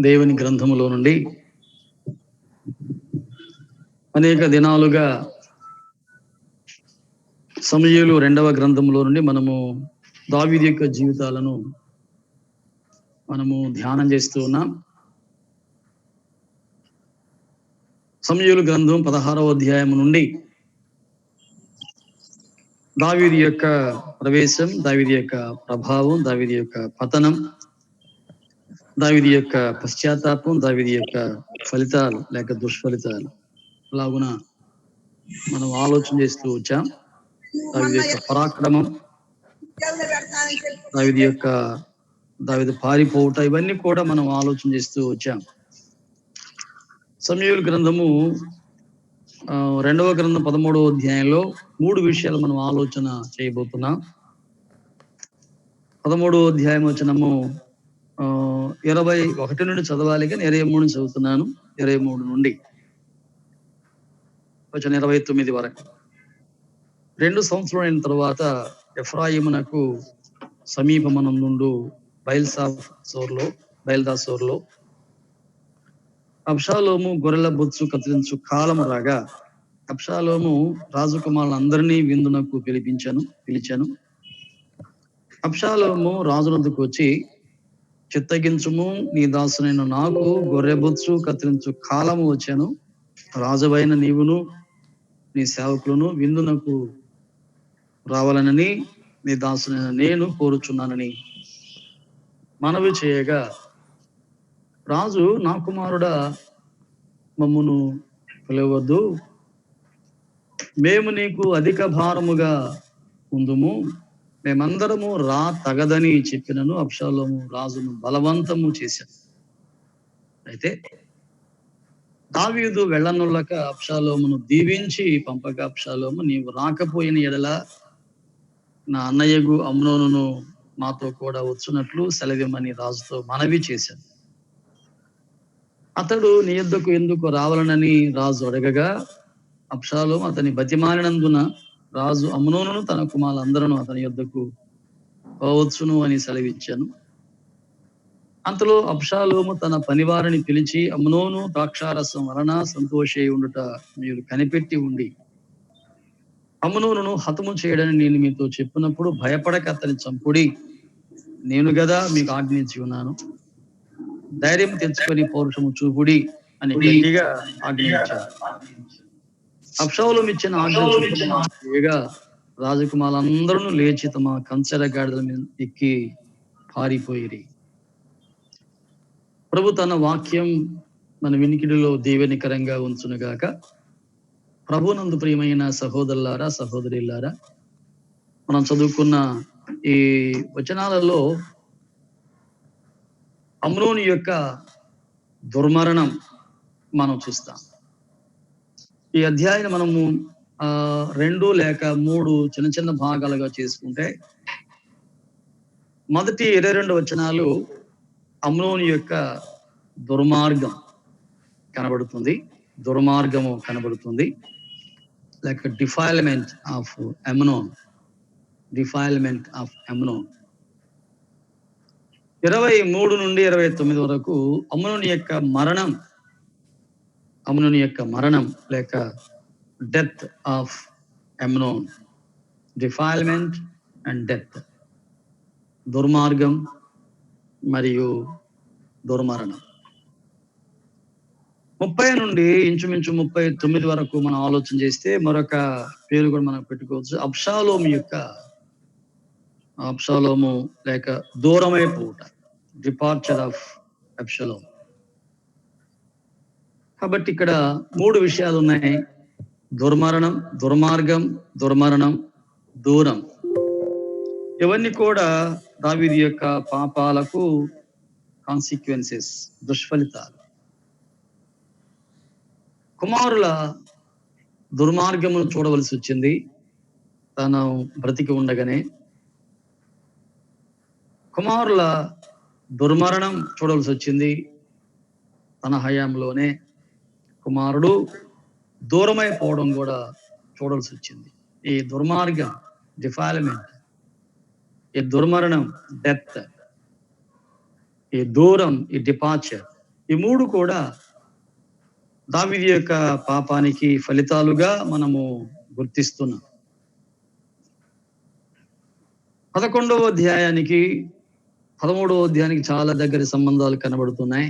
దేవుని గ్రంథములో నుండి అనేక దినాలుగా సమూయేలు 2వ గ్రంథంలో నుండి మనము దావీదు యొక్క జీవితాలను మనము ధ్యానం చేస్తూ ఉన్నాం. సమూయేలు గ్రంథం 16వ అధ్యాయం నుండి దావీదు యొక్క ప్రవేశం, దావీదు యొక్క ప్రభావం, దావీదు యొక్క పతనం, దావీదు యొక్క పశ్చాత్తాపం, దావీదు యొక్క ఫలితాలు లేక దుష్ఫలితాలు లాగున మనం ఆలోచన చేస్తూ వచ్చాం. దావీదు యొక్క పరాక్రమం, దావీదు పారిపోవుట, ఇవన్నీ కూడా మనం ఆలోచన చేస్తూ వచ్చాం. సమూయేలు గ్రంథము 2వ గ్రంథం 13వ అధ్యాయంలో 3 విషయాలు మనం ఆలోచన చేయబోతున్నాం. 13వ అధ్యాయం వచనము 21 నుండి చదవాలి, కానీ 23 నుంచి చదువుతున్నాను. 23 నుండి వచనం 29 వరకు. 2 సంవత్సరాలు అయిన తర్వాత ఎఫ్రాయిమునకు సమీపమనందు బయల్దాసోర్లో అబ్షాలోము గొర్రెల బొచ్చు కత్తిరించు కాలము రాగా అబ్షాలోము రాజకుమారులందరినీ విందునకు పిలిచాను. అబ్షాలోము రాజునొద్దకు వచ్చి, చిత్తగించుము, నీ దాసునైన నాకు గొర్రెబొచ్చు కత్తిరించు కాలము వచ్చాను. రాజువైన నీవును నీ సేవకులను విందునకు రావాలనని నీ దాసునైన నేను కోరుచున్నానని మనవి చేయగా, రాజు, నా కుమారుడా, మమ్మును పిలవద్దు, మేము నీకు అధిక భారముగా ఉందుము, మేమందరము రా తగదని చెప్పినను. అబ్షాలోము రాజును బలవంతము చేశాను. అయితే దావీదు వెళ్ళనుల్లక అబ్షాలోమును దీవించి పంపగా, అబ్షాలోము, నీవు రాకపోయిన ఎడల నా అన్నయ్యగు అమ్నోనును మాతో కూడా వచ్చునట్లు సెలవిమ్మని రాజుతో మనవి చేశాను. అతడు నీ యొద్దకు ఎందుకు రావాలనని రాజు అడగగా, అబ్షాలోము అతని బతిమాలినందున రాజు అమ్నోనును తన కుమారులందరూ అతని యొద్దకు పోవచ్చును అని సెలవిచ్చాను. అంతలో అబ్షాలోము తన పనివారిని పిలిచి, అమ్నోను ద్రాక్షారసం వలన సంతోషి ఉండుట మీరు కనిపెట్టి ఉండి అమ్నోనును హతము చేయడని నేను మీతో చెప్పినప్పుడు భయపడక అతని చంపుడి, నేను గదా మీకు ఆజ్ఞించి ఉన్నాను. ధైర్యం తెచ్చుకొని పౌరుషము చూపుడి అని గట్టిగా ఆజ్ఞయించారు. అబ్షాలోము ఇచ్చిన ఆజ్ఞ చొప్పున రాజకుమారులందరూ లేచి తమ కంచెర గాడిదల మీద ఎక్కి పారిపోయిరి. ప్రభు తన వాక్యం మన వినికిడిలో దీవెనికరంగా ఉంచునుగాక. ప్రభునందు ప్రియమైన సహోదరులారా, సహోదరులారా, మనం చదువుకున్న ఈ వచనాలలో అమ్నోను యొక్క దుర్మరణం మనం చూస్తాం. ఈ అధ్యాయాన్ని మనము 2 లేక 3 చిన్న చిన్న భాగాలుగా చేసుకుంటే, మొదటి 22 వచనాలు అమ్నోను యొక్క దుర్మార్గము కనబడుతుంది, లేక డిఫైల్మెంట్ ఆఫ్ అమ్నోన్. 23 నుండి 29 వరకు అమ్నోను యొక్క మరణం లేక death of Amnon. Defilement and death, దుర్మార్గం మరియు దుర్మరణం. 30 నుండి ఇంచుమించు 39 వరకు మనం ఆలోచన చేస్తే మరొక పేరు కూడా మనం పెట్టుకోవచ్చు, అబ్షాలోము లేక దూరమైపోవుట, డిపార్చర్ ఆఫ్ అబ్షాలోమ్. కాబట్టి ఇక్కడ 3 విషయాలు ఉన్నాయి: దుర్మరణం, దుర్మరణం, దూరం. ఇవన్నీ కూడా దావీదు యొక్క పాపాలకు కాన్సిక్వెన్సెస్, దుష్ఫలితాలు. కుమారుల దుర్మార్గమును చూడవలసి వచ్చింది తను బ్రతికి ఉండగానే. కుమారుల దుర్మరణం చూడవలసి వచ్చింది తన హయాంలోనే. కుమారుడు దూరమైపోవడం కూడా చూడవలసి వచ్చింది. ఈ దుర్మార్గం, డిఫైల్మెంట్, ఈ దుర్మరణం, డెత్, ఈ దూరం, ఈ డిపార్చర్, ఈ 3 కూడా దావీదు యొక్క పాపానికి ఫలితాలుగా మనము గుర్తిస్తున్నాం. 11వ అధ్యాయానికి 13వ అధ్యాయానికి చాలా దగ్గర సంబంధాలు కనబడుతున్నాయి.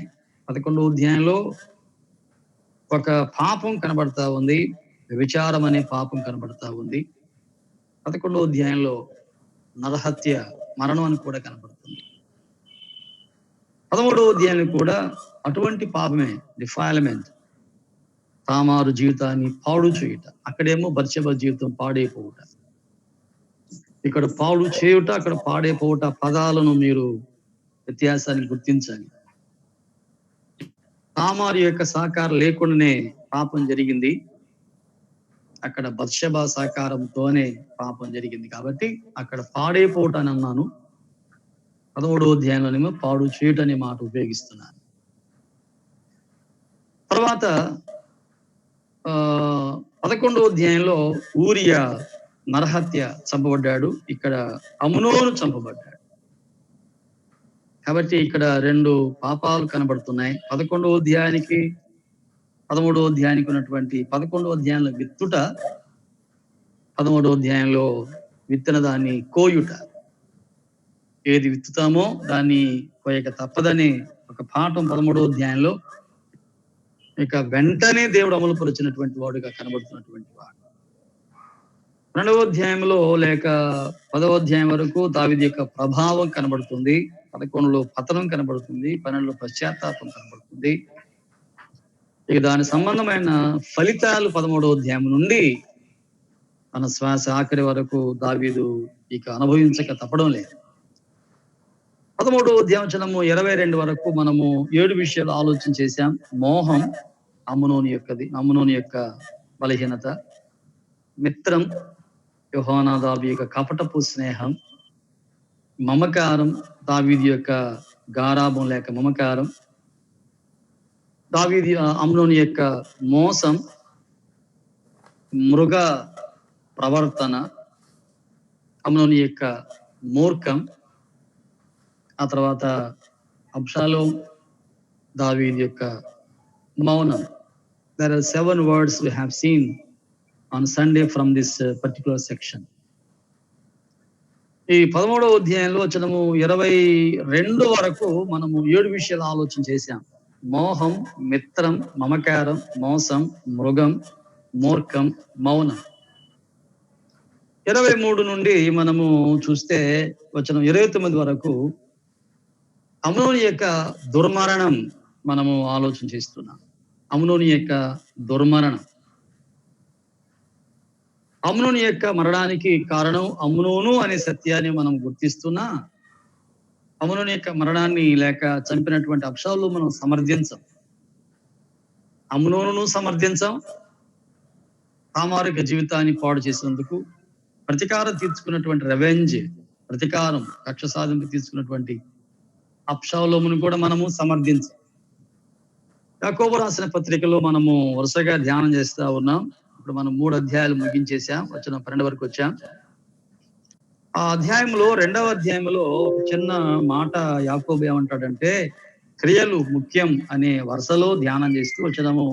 11వ అధ్యాయంలో ఒక పాపం కనబడతా ఉంది. వ్యభిచారం అనే పాపం కనబడతా ఉంది. 11వ అధ్యాయంలో నరహత్య, మరణం అని కూడా కనబడుతుంది. 13వ అధ్యాయంలో కూడా అటువంటి పాపమే, డిఫైల్మెంట్, తామారు జీవితాన్ని పాడు చేయుట. అక్కడేమో బత్షెబ జీవితం పాడైపోవుట. ఇక్కడ పాడు చేయుట, అక్కడ పాడైపోవుట పదాలను మీరు వ్యత్యాసాన్ని గుర్తించాలి. తామారు యొక్క సహకారం లేకుండానే పాపం జరిగింది. అక్కడ బత్షెబ సహకారంతోనే పాపం జరిగింది. కాబట్టి అక్కడ పాడైపోవుట అని అన్నాను. 13వ అధ్యాయంలోనేమో పాడు చేయుట అనే మాట ఉపయోగిస్తున్నాను. తర్వాత 11వ అధ్యాయంలో ఊరియా నరహత్య చంపబడ్డాడు. ఇక్కడ అమ్నోను చంపబడ్డాడు. కాబట్టి ఇక్కడ 2 పాపాలు కనబడుతున్నాయి. 11వ అధ్యాయానికి 13వ అధ్యాయానికి ఉన్నటువంటి 11వ అధ్యాయంలో విత్తుట, 13వ అధ్యాయంలో విత్తన దాన్ని కోయుట. ఏది విత్తుతామో దాన్ని కోయక తప్పదని ఒక పాఠం 13వ అధ్యాయంలో ఇక వెంటనే దేవుడు అమలుపరిచినటువంటి వాడుగా కనబడుతున్నటువంటి వాడు. 2వ అధ్యాయంలో లేక 10వ అధ్యాయం వరకు దావీదు యొక్క ప్రభావం కనబడుతుంది. 11లో పతనం కనబడుతుంది. 12లో పశ్చాత్తాపం కనబడుతుంది. ఇక దాని సంబంధమైన ఫలితాలు 13వ అధ్యాయం నుండి మన శ్వాస ఆఖరి వరకు దావీదు ఇక అనుభవించక తప్పడం లేదు. 13వ అధ్యాయం 22 వరకు మనము 7 విషయాలు ఆలోచన చేశాం. మోహం అమ్నోని యొక్క బలహీనత, మిత్రం యోహానా దావీదు యొక్క కపటపు స్నేహం, మమకారం దావీదు యొక్క గారాభం లేక మమకారం, దావీదు అమ్నోని యొక్క మోసం, మృగ ప్రవర్తన, అమ్నోని యొక్క మూర్ఖం, ఆ తర్వాత అబ్షాలోం దావీదు యొక్క మౌనం. There are 7 words we have seen on Sunday from this particular section. ఈ 13వ అధ్యాయంలో 22 వరకు మనము 7 విషయాలు ఆలోచన చేశాం. మోహం, మిత్రం, మమకారం, మోసం, మృగం, మూర్ఖం, మౌనం. 23 నుండి మనము చూస్తే 29 వరకు అమ్నోని యొక్క దుర్మరణం మనము ఆలోచన చేస్తున్నాం. అమ్నోని యొక్క దుర్మరణం. అమ్నోని యొక్క మరణానికి కారణం అమ్నోను అనే సత్యాన్ని మనం గుర్తిస్తున్నా, అమ్నోని యొక్క మరణాన్ని లేక చంపినటువంటి అబ్షాలు మనం సమర్థించం. అమ్నోనును సమర్థించం. తామారు జీవితాన్ని పాడు చేసినందుకు ప్రతీకారం తీర్చుకున్నటువంటి ప్రతీకారం, కక్ష సాధింపు తీసుకున్నటువంటి అబ్షాలోమును కూడా మనము సమర్థించాం. యాకోబు రాసిన పత్రికలో మనము వరుసగా ధ్యానం చేస్తా ఉన్నాం. ఇప్పుడు మనం 3 అధ్యాయాలు ముగించేసాం. 12 వరకు వచ్చాం. ఆ అధ్యాయంలో 2వ అధ్యాయంలో చిన్న మాట యాకోబు ఏమంటాడంటే, క్రియలు ముఖ్యం అనే వరుసలో ధ్యానం చేస్తూ 11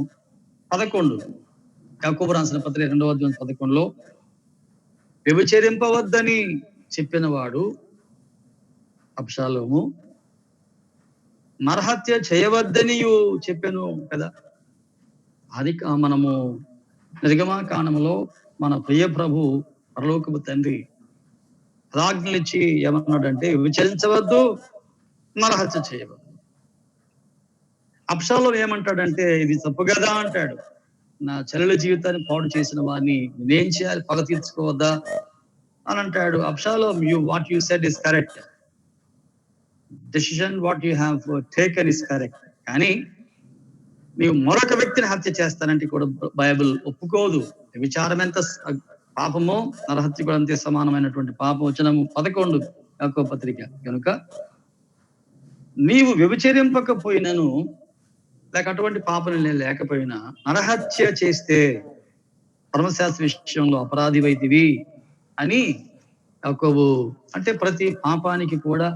యాకోబు రాసిన పత్రిక 2వ అధ్యాయం 11లో వ్యభిచరింపవద్దని చెప్పిన వాడు అబ్షాలోము, నరహత్య చేయవద్దని చెప్పాను కదా. అది మనము నిర్గమాకాండములో మన ప్రియ ప్రభు పరలోకపు తండ్రి ఆజ్ఞలు ఇచ్చి ఏమన్నాడంటే, విచరించవద్దు, నరహత్య చేయవద్దు. అబ్షాలోము ఏమంటాడంటే, ఇది తప్పు కదా అంటాడు. నా చెల్లెల జీవితాన్ని పాడు చేసిన వారిని నేనేం చేయాలి, పగ తీర్చుకోవద్దా అని అంటాడు. అబ్షాలోము, what you said is correct, decision what you have taken is correct. కానీ నీవు మరొక వ్యక్తిని హత్య చేస్తానంటే కూడా బైబిల్ ఒప్పుకోదు. విచారం ఎంత పాపమో నరహత్య కూడా అంతే సమానమైనటువంటి పాపం. 11 యాకోబు పత్రిక. కనుక నీవు వ్యభిచరింపకపోయినను లేక అటువంటి పాపం లేకపోయినా నరహత్య చేస్తే ధర్మశాస్త్ర విషయంలో అపరాధివైతివి అని యాకోబు, అంటే ప్రతి పాపానికి కూడా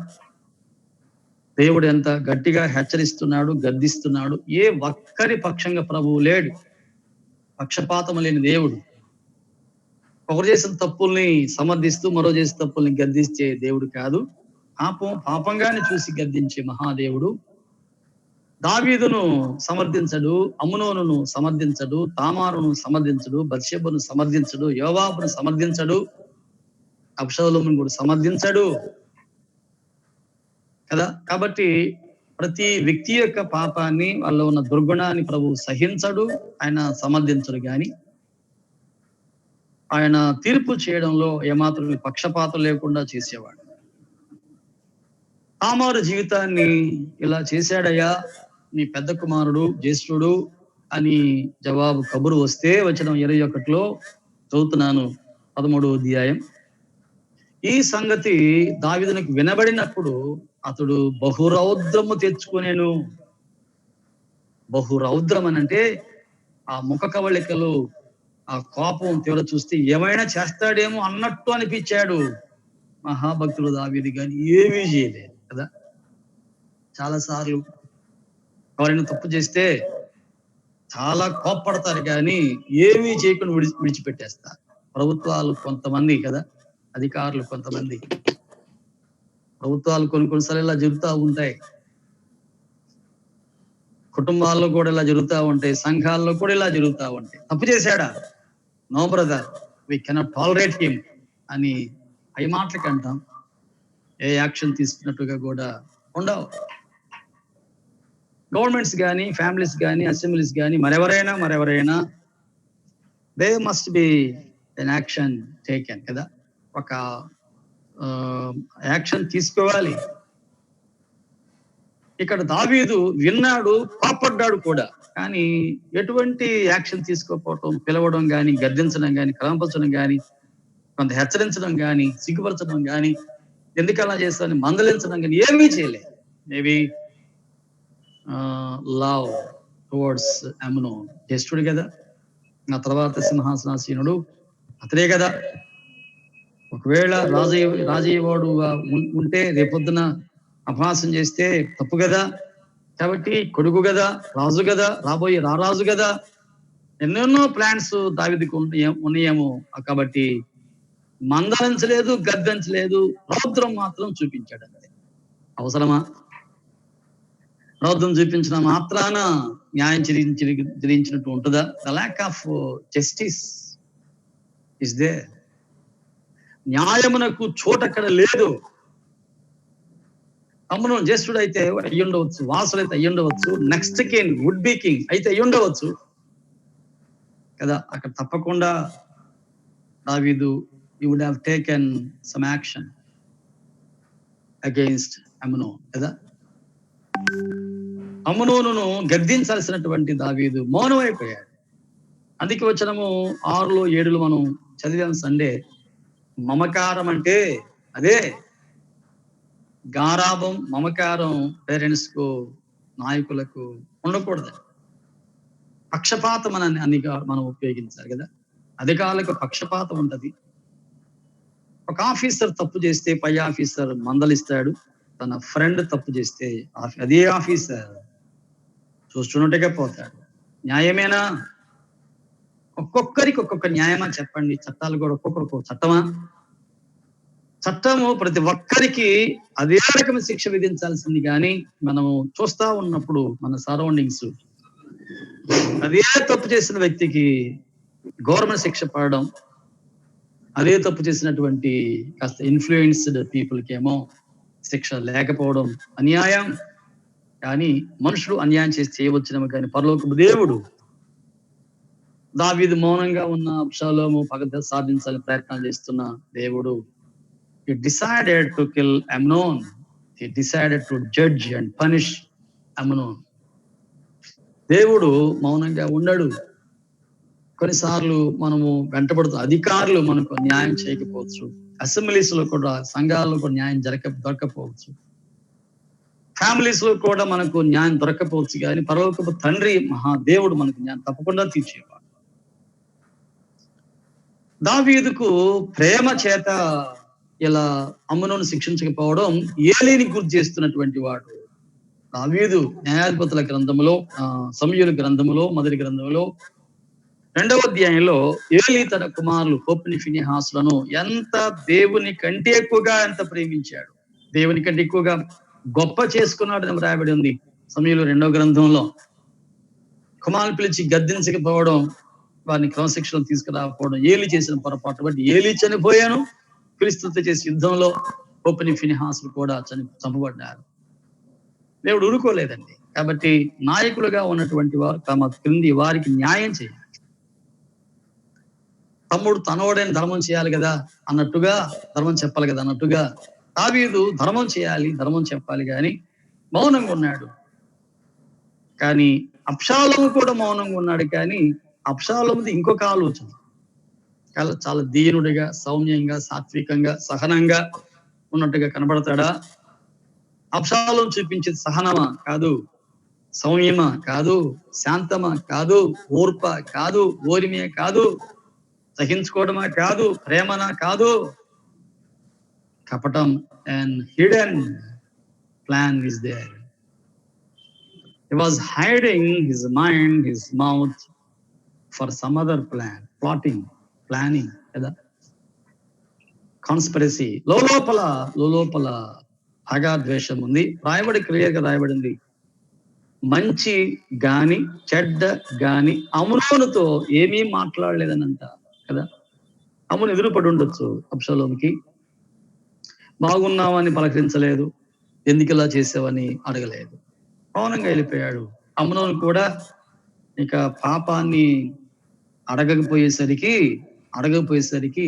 దేవుడు ఎంత గట్టిగా హెచ్చరిస్తున్నాడు, గద్దిస్తున్నాడు. ఏ ఒక్కరి పక్షంగా ప్రభువు లేడు. పక్షపాతం లేని దేవుడు. ఒకరు చేసిన తప్పుల్ని సమర్థిస్తూ మరో చేసిన తప్పుల్ని గద్దించే దేవుడు కాదు. పాపంగానే చూసి గద్దించే మహాదేవుడు. దావీదును సమర్థించడు, అమ్నోనును సమర్థించడు, తామారును సమర్థించడు, బత్షెబను సమర్థించడు, యోవాబును సమర్థించడు, అబ్షాలోమును కూడా సమర్థించడు కదా. కాబట్టి ప్రతి వ్యక్తి యొక్క పాపాన్ని, వాళ్ళలో ఉన్న దుర్గుణాన్ని ప్రభువు సహించడు, ఆయన సమర్థించడు. గాని ఆయన తీర్పు చేయడంలో ఏమాత్రం పక్షపాతం లేకుండా చేసేవాడు. తామారు జీవితాన్ని ఇలా చేశాడయ్యా నీ పెద్ద కుమారుడు, జ్యేష్ఠుడు అని జవాబు కబురు వస్తే వచనం 21లో చదువుతున్నాను, 13వ అధ్యాయం. ఈ సంగతి దావీదునికి వినబడినప్పుడు అతడు బహురౌద్రము తెచ్చుకునేను. బహురౌద్రం అని అంటే ఆ ముఖ కవళికలు, ఆ కోపం తీవ్ర చూస్తే ఏమైనా చేస్తాడేమో అన్నట్టు అనిపించాడు మహాభక్తుడు దావీదు. కానీ ఏమీ చేయలేదు కదా. చాలా సార్లు ఎవరైనా తప్పు చేస్తే చాలా కోప్పడతారు, కానీ ఏమీ చేయకుండా విడిచిపెట్టేస్తారు. ప్రభుత్వాలు కొంతమంది కదా, అధికారులు కొంతమంది, ప్రభుత్వాలు కొన్నిసార్లు ఇలా జరుగుతూ ఉంటాయి. కుటుంబాల్లో కూడా ఇలా జరుగుతూ ఉంటాయి, సంఘాల్లో కూడా ఇలా జరుగుతూ ఉంటాయి. తప్పు చేశాడా? No brother, we cannot tolerate him అని అవి మాటలకి అంటాం. ఏ యాక్షన్ తీసుకున్నట్టుగా కూడా ఉండవు. గవర్నమెంట్స్ కానీ, ఫ్యామిలీస్ కానీ, అసెంబ్లీస్ కానీ, మరెవరైనా they must be an action taken కదా. ఒక యాక్షన్ తీసుకోవాలి. ఇక్కడ దావీదు విన్నాడు, కోపడ్డాడు కూడా, కానీ ఎటువంటి యాక్షన్ తీసుకోకపోవటం, పిలవడం కానీ, గద్దించడం కానీ, క్రమపరచడం కానీ, కొంత హెచ్చరించడం కానీ, సిగ్గుపరచడం కానీ, ఎందుకు అలా చేస్తానని మందలించడం కానీ ఏమీ చేయలేదు. మేబీ లవ్ టువర్డ్స్ అమ్నోన్, జ్యేష్ఠుడు కదా, ఆ తర్వాత సింహాసనాసీనుడు అతడే కదా. ఒకవేళ రాజయ్యవాడు ఉంటే రేపొద్దున అపహాసం చేస్తే తప్పు కదా. కాబట్టి కొడుకు కదా, రాజు కదా, రాబోయే రారాజు కదా, ఎన్నెన్నో ప్లాన్స్ దావీదుకు ఉన్నాయేమో. కాబట్టి మందలించలేదు, గద్దించలేదు, రౌద్రం మాత్రం చూపించాడు. అంతే. అవసరమా? రౌద్రం చూపించిన మాత్రాన న్యాయం చెల్లించినట్టు ఉంటుందా? The lack of justice is there. న్యాయమునకు చోటు అక్కడ లేదు. అమ్మును జ్యేష్ఠుడు అయితే అయ్యుండవచ్చు, వాసుడు అయితే అయ్యుండవచ్చు, next king, would be king అయితే అయ్యుండవచ్చు కదా. అక్కడ తప్పకుండా దావీదు he would have taken some action against Amnon కదా. అమ్నోనును గద్దించాల్సినటువంటి దావీదు మౌనమైపోయాడు. అందుకే వచనము 6లో 7లో మనం చదివాం సండే. మమకారం అంటే అదే గారాబం, మమకారం పేరెంట్స్ కు, నాయకులకు ఉండకూడదు. పక్షపాతం అని మనం ఉపయోగించాలి కదా. అధికారులకు పక్షపాతం ఉంటది. ఒక ఆఫీసర్ తప్పు చేస్తే పై ఆఫీసర్ మందలిస్తాడు. తన ఫ్రెండ్ తప్పు చేస్తే అదే ఆఫీసర్ చూస్తున్నట్టుగా పోతాడు. న్యాయమేనా? ఒక్కొక్కరికి ఒక్కొక్క న్యాయమా చెప్పండి. చట్టాలు కూడా ఒక్కొక్కరికి చట్టమా? చట్టము ప్రతి ఒక్కరికి అదే రకమైన శిక్ష విధించాల్సింది. కానీ మనము చూస్తా ఉన్నప్పుడు మన సరౌండింగ్స్ అదే తప్పు చేసిన వ్యక్తికి గవర్నమెంట్ శిక్ష పడడం, అదే తప్పు చేసినటువంటి కాస్త ఇన్ఫ్లుయెన్స్డ్ పీపుల్కి ఏమో శిక్ష లేకపోవడం అన్యాయం. కానీ మనుషులు అన్యాయం చేసి చేయవచ్చునేమో, కానీ పరలోకపు దేవుడు దావీదు మౌనంగా ఉన్న అబ్షాలోము పగ సాధించాలని ప్రయత్నాలు చేస్తున్న దేవుడు, he decided to kill Amnon. He decided to judge and punish Amnon. దేవుడు మౌనంగా ఉండడు. కొన్నిసార్లు మనము వెంటబడుతూ అధికారులు మనకు న్యాయం చేయకపోవచ్చు, అసెంబ్లీస్ లో కూడా, సంఘాల్లో కూడా న్యాయం దొరకపోవచ్చు, ఫ్యామిలీస్ లో కూడా మనకు న్యాయం దొరకపోవచ్చు. కానీ పరలోకపు తండ్రి మహాదేవుడు మనకు న్యాయం తప్పకుండా తీర్చేవాడు. దావీదుకు ప్రేమ చేత ఇలా అమ్నోను శిక్షించకపోవడం ఏలీని గుర్తు చేస్తున్నటువంటి వాడు. దావీదు న్యాయాధిపతుల గ్రంథములో సమూయేలు గ్రంథములో మొదటి గ్రంథములో 2వ అధ్యాయంలో ఏలీ తన కుమారులు హోప్ని ఫినెహాసులను ఎంత దేవుని కంటే ఎక్కువగా ఎంత ప్రేమించాడు, దేవుని కంటే ఎక్కువగా గొప్ప చేసుకున్నాడు అని రాయబడి ఉంది సమూయేలు 2వ గ్రంథంలో. కుమారులు పిలిచి గద్దించకపోవడం, వారిని క్రమశిక్షణ తీసుకురాకపోవడం ఏలీ చేసిన పొరపాటు బట్టి ఏలీ చనిపోయాను. ఫిలిష్తీయులతో చేసే యుద్ధంలో హోప్ని ఫినెహాసులు కూడా చంపబడ్డారు. దేవుడు ఊరుకోలేదండి. కాబట్టి నాయకులుగా ఉన్నటువంటి వారు తమ క్రింది వారికి న్యాయం చేయాలి. తమ్ముడు తనోడైన ధర్మం చేయాలి కదా అన్నట్టుగా, ధర్మం చెప్పాలి కదా అన్నట్టుగా దావీదు ధర్మం చేయాలి, ధర్మం చెప్పాలి కానీ మౌనంగా ఉన్నాడు. కానీ అబ్షాలోము కూడా మౌనంగా ఉన్నాడు. కానీ అబ్షాలోముది ఇంకొక ఆలోచన. చాలా దీనుడిగా, సౌమ్యంగా, సాత్వికంగా, సహనంగా ఉన్నట్టుగా కనబడతాడా? అబ్షాలోము చూపించేది సహనమా కాదు, సౌమ్యమా కాదు, శాంతమా కాదు, ఓర్ప కాదు, ఓరిమే కాదు, సహించుకోవడమా కాదు, ప్రేమనా కాదు, కపటం and hidden plan is there. He was hiding his mind, his mouth for some other plan, planning కదా, కాన్స్పిరసీ. లోపల పగా ద్వేషం ఉంది. క్లియర్గా రాయబడింది. మంచి గాని చెడ్డ గాని అమ్నోనుతో ఏమీ మాట్లాడలేదనంట కదా. అమ్నోను ఎదురుపడి ఉండొచ్చు అబ్షాలోముకి, బాగున్నావని పలకరించలేదు, ఎందుకు ఇలా చేసావని అడగలేదు, మౌనంగా వెళ్ళిపోయాడు. అమ్నోను కూడా ఇక పాపాన్ని అడగకపోయేసరికి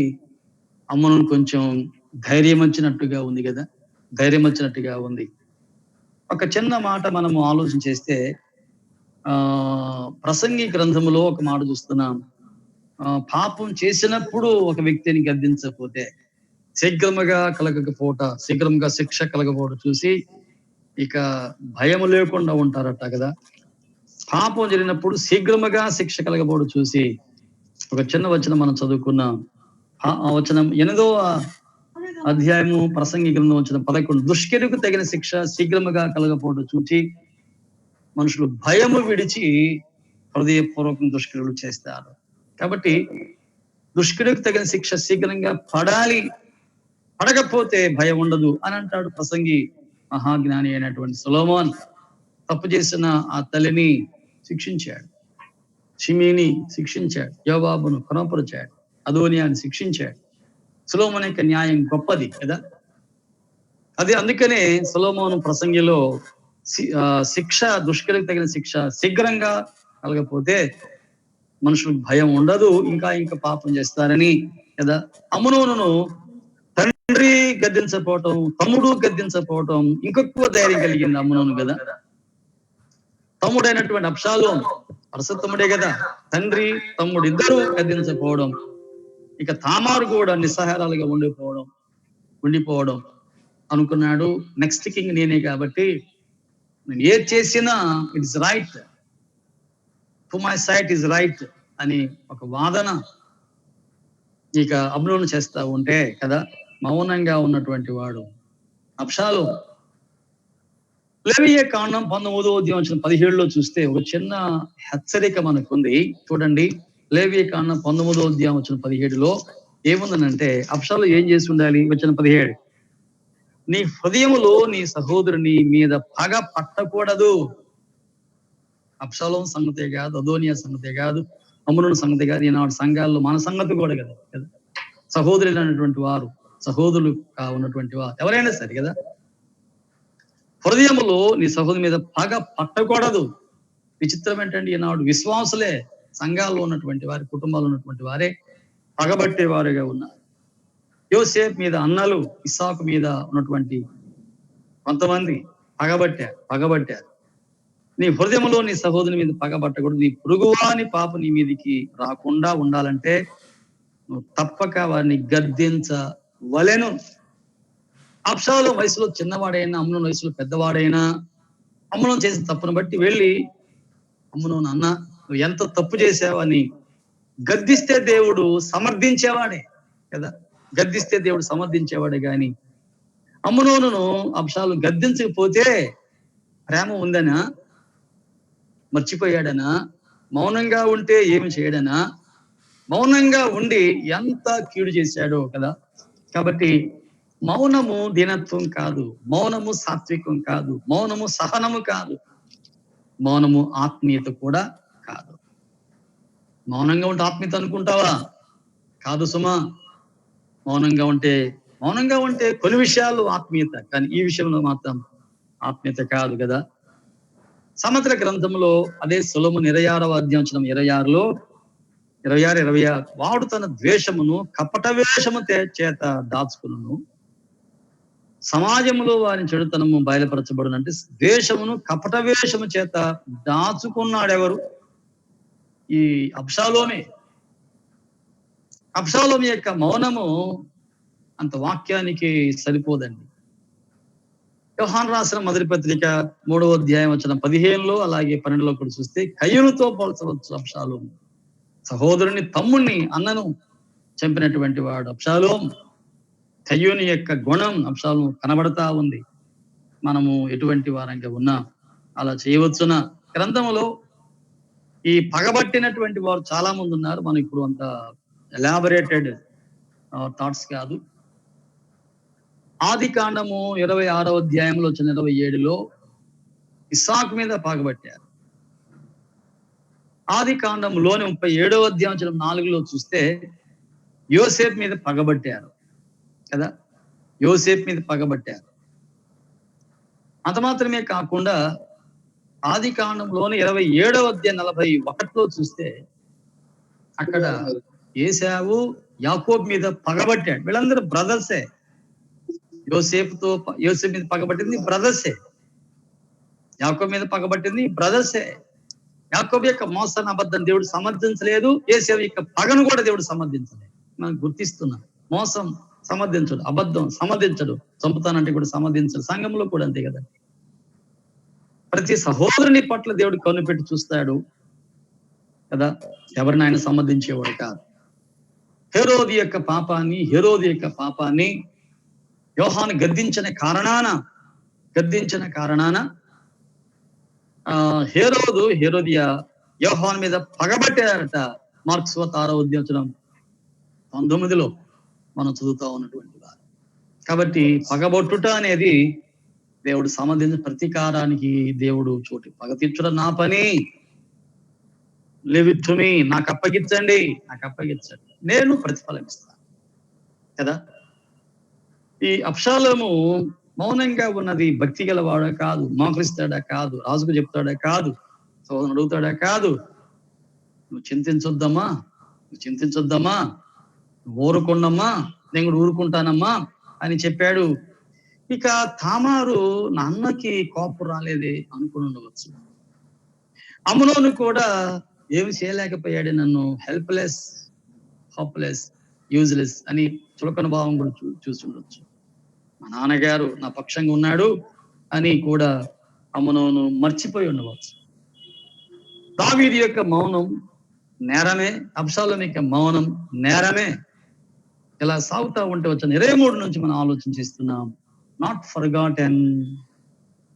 అమ్నోను కొంచెం ధైర్యం వచ్చినట్టుగా ఉంది. ఒక చిన్న మాట మనము ఆలోచన చేస్తే ప్రసంగి గ్రంథములో ఒక మాట చూస్తున్నాం. పాపం చేసినప్పుడు ఒక వ్యక్తిని గద్దించకపోతే శీఘ్రంగా శిక్ష కలగకపోవడం చూసి ఇక భయం లేకుండా ఉంటారట కదా. పాపం జరిగినప్పుడు శీఘ్రముగా శిక్ష కలగకపోవడం చూసి ఒక చిన్న వచనం మనం చదువుకున్నాం. ఆ వచనం 8వ అధ్యాయము ప్రసంగి గ్రంథం వచ్చిన 11. దుష్కర్యకు తగిన శిక్ష శీఘ్రముగా కలగకపోవడం చూచి మనుషులు భయము విడిచి హృదయపూర్వకం దుష్కర్యలు చేస్తారు. కాబట్టి దుష్కర్యకు తగిన శిక్ష శీఘ్రంగా పడకపోతే భయం ఉండదు అని అంటాడు ప్రసంగి. మహాజ్ఞాని అయినటువంటి సొలొమోన్ తప్పు చేసిన ఆ తల్లిని శిక్షించాడు, షిమీని శిక్షించాడు, యోవాబును కొనపరిచాడు, అదోనియాని శిక్షించాడు. సొలొమోను యొక్క న్యాయం గొప్పది కదా. అది అందుకనే సొలొమోను ప్రసంగిలో శిక్ష, దుష్కర్యకు తగిన శిక్ష శీఘ్రంగా కలగపోతే మనుషులకు భయం ఉండదు, ఇంకా పాపం చేస్తారని కదా. అమ్నోనును తండ్రి గద్దించకపోవటం, తమ్ముడు గద్దించకపోవటం ఇంకొక్కువ ధైర్యం కలిగింది అమ్నోను కదా. తమ్ముడైనటువంటి అబ్షాలోము పరసత్తముడే కదా, తండ్రి తమ్ముడు ఇద్దరు గద్దించకపోవడం, ఇక తామారు కూడా నిస్సహారాలుగా ఉండిపోవడం అనుకున్నాడు. నెక్స్ట్ కింగ్ నేనే కాబట్టి నేను ఏది చేసినా it is right, to my sight is right అని ఒక వాదన ఇక అమ్నోను చేస్తా ఉంటే కదా, మౌనంగా ఉన్నటువంటి వాడు అబ్షాలోము. లేవియకాండం 19వ అధ్యాయం 17లో చూస్తే ఒక చిన్న హెచ్చరిక మనకుంది. చూడండి, లేవియకాండం 19వ అధ్యాయం 17లో ఏముందనంటే అబ్షాలోము ఏం చేసి ఉండాలి. 17, నీ హృదయములో నీ సహోదరుని మీద పగ పట్టకూడదు. అబ్షాలోము సంగతే కాదు, అదోనియా సంగతే కాదు, అమ్నోను సంగతే కాదు, ఈనాడు సంఘాల్లో మన సంగతి కూడా కదా. సహోదరులు అనేటువంటి వారు, సహోదరులు ఉన్నటువంటి వారు ఎవరైనా సరే కదా, హృదయములో నీ సహోదరు మీద పగ పట్టకూడదు. విచిత్రం ఏంటంటే ఈనాడు విశ్వాసులే, సంఘాల్లో ఉన్నటువంటి వారి, కుటుంబాల్లో ఉన్నటువంటి వారే పగబట్టేవారుగా ఉన్నారు. యోసేపు మీద అన్నలు, ఇస్సాకు మీద ఉన్నటువంటి కొంతమంది పగబట్టారు. నీ హృదయంలో నీ సహోదరుని మీద పగబట్టకూడదు. నీ పొరుగువాని పాపం నీ మీదికి రాకుండా ఉండాలంటే నువ్వు తప్పక వారిని గద్దించవలెను. అబ్షాలోము వయసులో చిన్నవాడైనా, అమ్నోను వయసులో పెద్దవాడైనా, అమ్నోను చేసిన తప్పును బట్టి వెళ్ళి అమ్నోను అన్న నువ్వు ఎంత తప్పు చేసావని గద్దిస్తే దేవుడు సమర్థించేవాడే కదా. గద్దిస్తే దేవుడు సమర్థించేవాడే గాని అమ్నోనును అబ్షాలోము గద్దించకపోతే ప్రేమ ఉందనా? మర్చిపోయాడనా? మౌనంగా ఉంటే ఏమి చేయడనా? మౌనంగా ఉండి ఎంత కీడు చేశాడో కదా. కాబట్టి మౌనము దీనత్వం కాదు, మౌనము సాత్వికం కాదు, మౌనము సహనము కాదు, మౌనము ఆత్మీయత కూడా కాదు. మౌనంగా ఉంటే ఆత్మీయత అనుకుంటావా? కాదు సుమా. మౌనంగా ఉంటే కొన్ని విషయాలు ఆత్మీయత, కానీ ఈ విషయంలో మాత్రం ఆత్మీయత కాదు కదా. సమగ్ర గ్రంథంలో అదే సొలొమోను 26వ అధ్యాయం 26లో 26 వాడు తన ద్వేషమును కపట వేషము చేత దాచుకును, సమాజంలో వారి చెడుతనము బయలుపరచబడును. అంటే ద్వేషమును కపట వేషము చేత దాచుకున్నాడెవరు? ఈ అబ్షాలోమే. అబ్షాలోము యొక్క మౌనము అంత వాక్యానికి సరిపోదండి. యోహాను రాసిన మొదటి పత్రిక 3వ అధ్యాయం 15లో అలాగే 12లో కూడా చూస్తే కయ్యూనుతో పోల్చవచ్చు అబ్షాలోము. సహోదరుని, తమ్ముణ్ణి, అన్నను చంపినటువంటి వాడు అబ్షాలోము. కయ్యూని యొక్క గుణం అబ్షాలోము కనబడతా ఉంది. మనము ఎటువంటి వారంగా ఉన్నా అలా చేయవచ్చున? గ్రంథములో ఈ పగబట్టినటువంటి వారు చాలా మంది ఉన్నారు. మనం ఇప్పుడు అంత ఎలాబరేటెడ్ థాట్స్ కాదు. ఆది కాండము 26వ అధ్యాయంలో 27లో ఇస్సాకు మీద పగబట్టారు. ఆది కాండంలోని 37వ అధ్యాయం 4లో చూస్తే యోసేపు మీద పగబట్టారు కదా. యోసేపు మీద పగబట్టారు. అంత మాత్రమే కాకుండా ఆది కాండంలోని 27వ అధ్యాయం 41లో చూస్తే అక్కడ ఏశావు యాకోబు మీద పగబట్టాడు. వీళ్ళందరూ బ్రదర్సే. యోసేపు మీద పగబట్టింది బ్రదర్సే. యాకోబు మీద పగబట్టింది బ్రదర్సే. యాకోబు యొక్క మోసాన్ని, అబద్ధం దేవుడు సమర్థించలేదు. ఏశావు యొక్క పగను కూడా దేవుడు సమర్థించలేదు. మనం గుర్తిస్తున్నాం. మోసం సమర్థించడు, అబద్ధం సమర్థించడు, చంపుతానంటే కూడా సమర్థించడు. సంఘంలో కూడా అంతే కదా. ప్రతి సహోదరుని పట్ల దేవుడు కన్ను పెట్టి చూస్తాడు కదా. ఎవరిని ఆయన సమర్థించేవాడు కాదు. హేరోది యొక్క పాపాన్ని యోహాను గద్దించిన కారణాన హేరోదియా యోహాను మీద పగబట్టారట. మార్క్స్ 6వ అధ్యాయం 19లో మనం చదువుతా ఉన్నటువంటి వారు. కాబట్టి పగబొట్టుట అనేది దేవుడు సమర్థించిన ప్రతీకారానికి దేవుడు చోటు. పగ తీర్చడం నా పని, లివిట్టుమి, నాకు అప్పగించండి, నేను ప్రతిఫలం ఇస్తాను కదా. ఈ అబ్షాలోము మౌనంగా ఉన్నది భక్తి గలవాడా కాదు, మోకరిస్తాడా కాదు, రాజుకు చెప్తాడా కాదు, సోదరుని అడుగుతాడా కాదు. నువ్వు చింతించొద్దమ్మా, ఊరుకుండమ్మా, నేను కూడా ఊరుకుంటానమ్మా అని చెప్పాడు. ఇక తామారు, నాన్నకి కోపం రాలేదే అనుకుని ఉండవచ్చు. అమ్నోను కూడా ఏమి చేయలేకపోయాడు, నన్ను హెల్ప్లెస్, హోప్లెస్, యూజ్లెస్ అని చులకన భావం కూడా చూసి ఉండొచ్చు. మా నాన్నగారు నా పక్షంగా ఉన్నాడు అని కూడా అమ్నోను మర్చిపోయి ఉండవచ్చు. దావీదు యొక్క మౌనం నేరమే, అబ్షాలోము యొక్క మౌనం నేరమే. ఇలా సాగుతా ఉంటే వచ్చిన 23 నుంచి మనం ఆలోచించిస్తున్నాం. Not forgotten,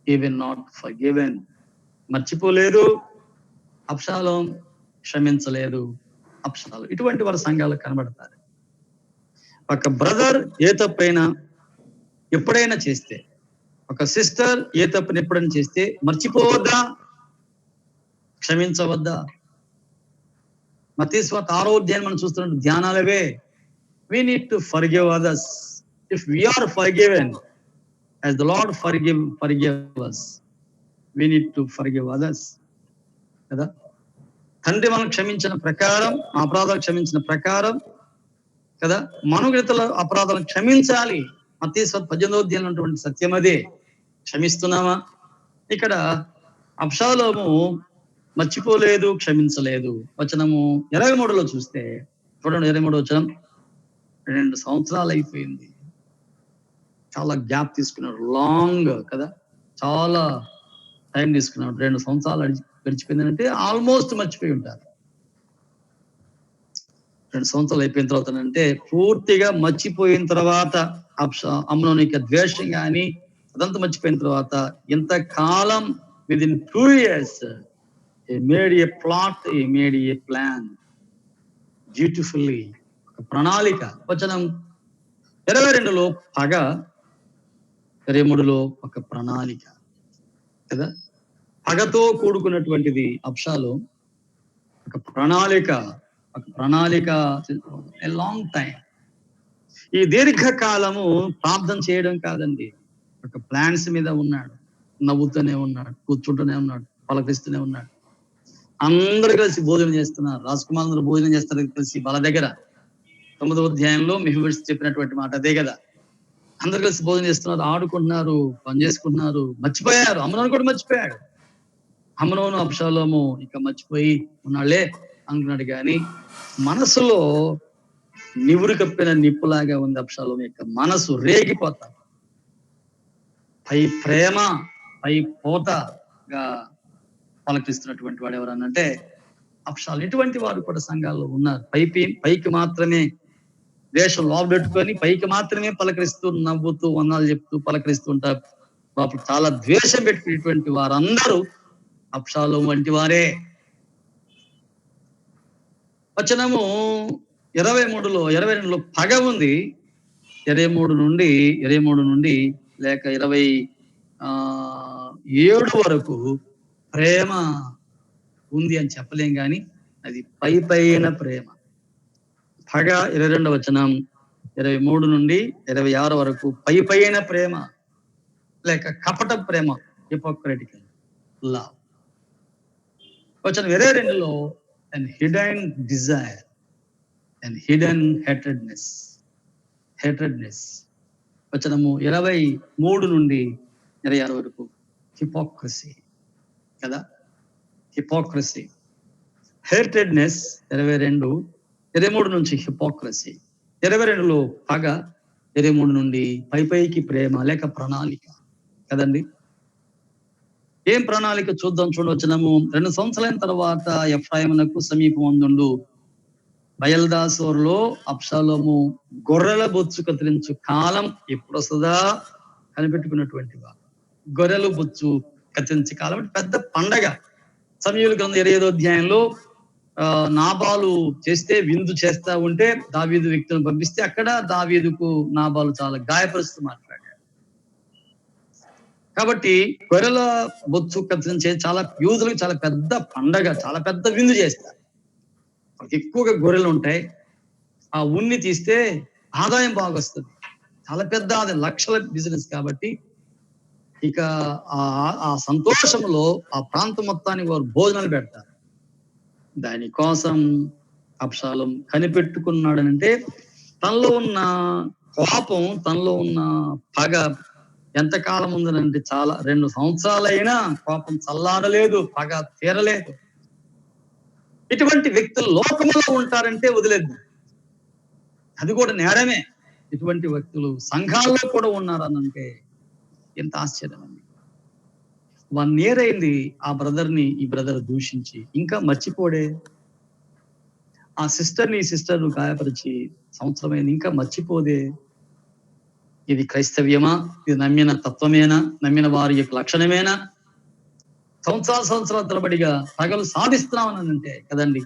even not forgiven. మర్చిపోలేదు అబ్షాలోము, క్షమించలేదు అబ్షాలోము. ఇటువంటి వారు సంఘాలు కనబడతారు. ఒక బ్రదర్ ఏ తప్పైనా ఎప్పుడైనా చేస్తే, ఒక సిస్టర్ ఏ తప్పుని ఎప్పుడైనా చేస్తే మర్చిపోవద్దా, క్షమించవద్దా? మత్తయి సువార్త 6వ అధ్యాయం మనం చూస్తున్న ధ్యానాలవే. We need to forgive others. If we are forgiven as the Lord forgive us, we need to forgive others కదా. తండ్రి మనం క్షమించిన ప్రకారం, అపరాధాలు క్షమించిన ప్రకారం కదా, మనం ఇతరుల అపరాధాలను క్షమించాలి. మత్తయి సువార్త 18వ అధ్యాయంలో ఉన్నటువంటి సత్యం అదే. క్షమిస్తున్నామా? ఇక్కడ అబ్షాలోము మర్చిపోలేదు, క్షమించలేదు. వచనము 23లో చూస్తే చూడండి, 23వ వచనం. 2 సంవత్సరాలు అయిపోయింది. చాలా గ్యాప్ తీసుకున్నాడు, లాంగ్ కదా, చాలా టైం తీసుకున్నాడు. 2 సంవత్సరాలు గడిచిపోయింది అంటే ఆల్మోస్ట్ మర్చిపోయి ఉంటారు. 2 సంవత్సరాలు అయిపోయిన తర్వాత అంటే పూర్తిగా మర్చిపోయిన తర్వాత అమ్నోను యొక్క ద్వేషం కానీ, అదంతా మర్చిపోయిన తర్వాత ఇంతకాలం within 2 years he made a plot, he made a plan beautifully. ఒక ప్రణాళిక. వచనం 22లో పగ, 23లో ఒక ప్రణాళిక కదా. పగతో కూడుకున్నటువంటిది అబ్షాలోం. ఒక ప్రణాళిక లాంగ్ టైం. ఈ దీర్ఘకాలము ప్రార్థన చేయడం కాదండి, ఒక ప్లాన్స్ మీద ఉన్నాడు. నవ్వుతూనే ఉన్నాడు, కూర్చుంటూనే ఉన్నాడు, పలకరిస్తూనే ఉన్నాడు. అందరూ కలిసి భోజనం చేస్తున్నారు. రాజకుమారులు భోజనం చేస్తారు కలిసి వాళ్ళ దగ్గర. 9వ అధ్యాయంలో మెహబెస్ చెప్పినటువంటి మాట అదే కదా. అందరు కలిసి భోజనం చేస్తున్నారు, ఆడుకుంటున్నారు, పని చేసుకుంటున్నారు, మర్చిపోయారు. అమ్నోను కూడా మర్చిపోయాడు. అమ్నోను అబ్షాలోము ఇక మర్చిపోయి ఉన్నాళ్లే అనుకున్నాడు. కానీ మనసులో నివురు కప్పిన నిప్పులాగా ఉంది అబ్షాలోము యొక్క మనసు. రేగిపోతా, పై ప్రేమ పై పోతగా పలకరిస్తున్నటువంటి వాడు ఎవరనంటే అబ్షాలోము. ఇటువంటి వారు కూడా సంఘాల్లో ఉన్నారు. పైకి మాత్రమే దేశం లోబెట్టుకొని పైకి మాత్రమే పలకరిస్తూ, నవ్వుతూ, వందనాలు చెప్తూ పలకరిస్తూ ఉంటారు. పాపం చాలా ద్వేషం పెట్టుకునేటువంటి వారందరూ అబ్షాలోము వంటి వారే. వచనము 22లో పగ ఉంది. 23 నుండి లేక 27 వరకు ప్రేమ ఉంది అని చెప్పలేం, కానీ అది పైన ప్రేమ. పగ 22వ వచనం, 23 నుండి 26 వరకు పైన ప్రేమ లేక కపట ప్రేమ, హిపోక్రటికల్ లవ్. వచనం 22లో and hidden desire and hidden hatredness. వచనము 23 నుండి 26 వరకు హిపోక్రసీ కదా. హిపోక్రసీ, హేట్రెడ్నెస్ 23 నుంచి హిపోక్రసీ, 22లో పగ, 23 నుండి పైకి ప్రేమ లేక ప్రణాళిక కదండి. ఏం ప్రణాళిక చూద్దాం. చూడవచ్చునము 2 సంవత్సరాల తర్వాత ఎఫ్రాయిమునకు సమీపమందుండు బయల్దాసోరులో అబ్షాలోము గొర్రెల బొచ్చు కత్తిరించు కాలం ఎప్పుడు వస్తుందా కనిపెట్టుకున్నటువంటి వారు. గొర్రెలు బొచ్చు కత్తిరించే కాలం అంటే పెద్ద పండగ. సమూయేలు గ్రంథం 25వ అధ్యాయంలో నాబాలు చేస్తే విందు చేస్తా ఉంటే దావీదు వ్యక్తులను పంపిస్తే అక్కడ దావీదుకు నాబాలు చాలా గాయపరుస్తూ మాట్లాడాడు. కాబట్టి గొర్రెల బొచ్చు కత్తిరించే చాలా యూదులకు చాలా పెద్ద పండగ, చాలా పెద్ద విందు చేస్తారు. ఎక్కువగా గొర్రెలు ఉంటాయి. ఆ ఉన్ని తీస్తే ఆదాయం బాగా వస్తుంది, చాలా పెద్ద ఆదాయం, లక్షల బిజినెస్. కాబట్టి ఇక ఆ సంతోషంలో ఆ ప్రాంతం మొత్తానికి వారు భోజనాలు పెడతారు. దానికోసం అబ్షాలోం కనిపెట్టుకున్నాడనంటే తనలో ఉన్న కోపం, తనలో ఉన్న పగ ఎంతకాలం ఉందనంటే చాలా 2 సంవత్సరాలైనా కోపం చల్లారలేదు, పగ తీరలేదు. ఇటువంటి వ్యక్తులు లోకంలో ఉంటారంటే వదిలేదు, అది కూడా నేరమే. ఇటువంటి వ్యక్తులు సంఘాల్లో కూడా ఉన్నారనంటే ఎంత ఆశ్చర్యం అండి. 1 year అయింది ఆ బ్రదర్ని ఈ బ్రదర్ దూషించి, ఇంకా మర్చిపోడే. ఆ సిస్టర్ని ఈ సిస్టర్ గాయపరిచి సంవత్సరమైంది, ఇంకా మర్చిపోదే. ఇది క్రైస్తవ్యమా? ఇది నమ్మిన తత్వమేనా? నమ్మిన వారి యొక్క లక్షణమేనా? సంవత్సరాల తరబడిగా పగలు సాధిస్తున్నామని అంటే కదండి,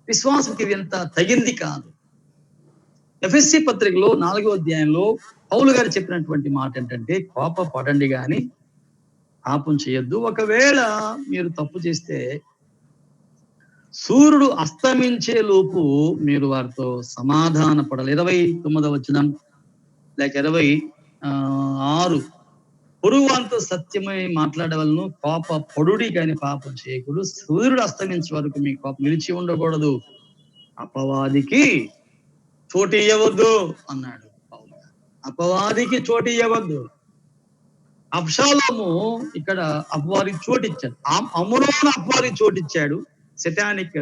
విశ్వాసకి ఇది ఎంత తగింది కాదు. ఎఫెసీ పత్రికలో 4వ అధ్యాయంలో పౌలు గారు చెప్పినటువంటి మాట ఏంటంటే, కోపపడండి గాని పాపం చేయొద్దు. ఒకవేళ మీరు తప్పు చేస్తే సూర్యుడు అస్తమించే లోపు మీరు వారితో సమాధాన పడాలి. 29వ వచనం లేక 26, పొరుగువానితో సత్యమై మాట్లాడవలను, కోప పడుడి కానీ పాపం చేయకూడదు. సూర్యుడు అస్తమించే వరకు మీ కోపం నిలిచి ఉండకూడదు, అపవాదికి చోటు ఇవ్వవద్దు అన్నాడు పౌలు గారు. అపవాదికి చోటు ఇవ్వవద్దు. అబ్షాలోము ఇక్కడ అపవాదికి చోటు ఇచ్చాడు. అమ్నోను అపవాదికి చోటు ఇచ్చాడు. సెటానిక్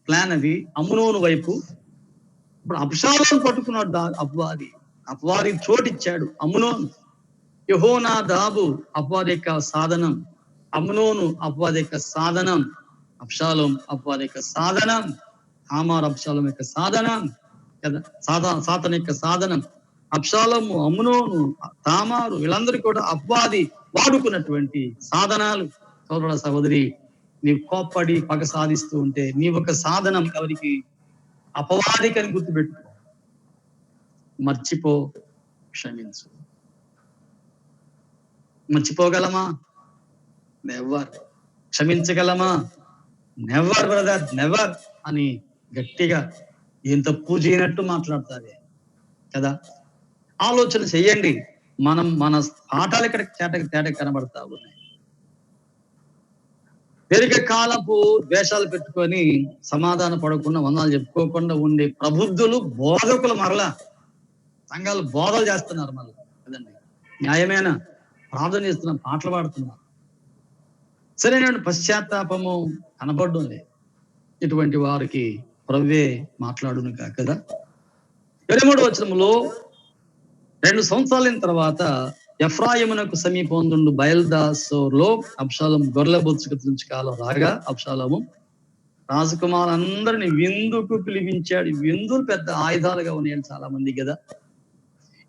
ప్లాన్ అది అమ్నోను వైపు. ఇప్పుడు అబ్షాలోము పట్టుకున్నాడు అపవాదికి చోటు ఇచ్చాడు అమ్నోను. యెహోనాదాబు అపవాది యొక్క సాధనం, అమ్నోను అపవాది యొక్క సాధనం, అబ్షాలోం అపవాది యొక్క సాధనం, తామార్ అబ్షాలోం యొక్క సాధనం కదా, సాతాను యొక్క సాధనం. అబ్షాలోము, అమ్నోను, తామారు వీళ్ళందరూ కూడా అపవాది వాడుకున్నటువంటి సాధనాలు. సోదర సహోదరి, నీవు కోప్పడి పగ సాధిస్తూ ఉంటే నీ ఒక సాధనం ఎవరికి? అపవాదికని గుర్తుపెట్టుకో. మర్చిపో, క్షమించు. మర్చిపోగలమా? నెవర్. క్షమించగలమా? నెవర్ బ్రదర్, నెవర్ అని గట్టిగా ఏం తప్పు చేయనట్టు మాట్లాడతారే కదా. ఆలోచన చెయ్యండి. మన పాఠాలు ఇక్కడ తేట కనబడతా ఉన్నాయి. దీర్ఘకాలపు ద్వేషాలు పెట్టుకొని సమాధాన పడకుండా వందనాలు చెప్పుకోకుండా ఉండే ప్రబుద్ధులు, బోధకులు మరలా సంఘాలు బోధలు చేస్తున్నారు మళ్ళీ కదండి. న్యాయమైన ప్రార్థన చేస్తున్నారు, పాటలు పాడుతున్నారు. సరైన పశ్చాత్తాపము కనబడడం లేదు. ఇటువంటి వారికి ప్రభువే మాట్లాడును కదా. 23వ వచనంలో 2 సంవత్సరాలైన తర్వాత ఎఫ్రాయిమునకు సమీపందుండు బయల్దాసోర్లో అబ్షాలోము గొర్రెల బొచ్చుకు నుంచి కాలం రాగా అబ్షాలోము రాజకుమారులందరినీ విందుకు పిలిపించాడు. విందులు పెద్ద ఆయుధాలుగా ఉన్నాయని చాలా మంది కదా.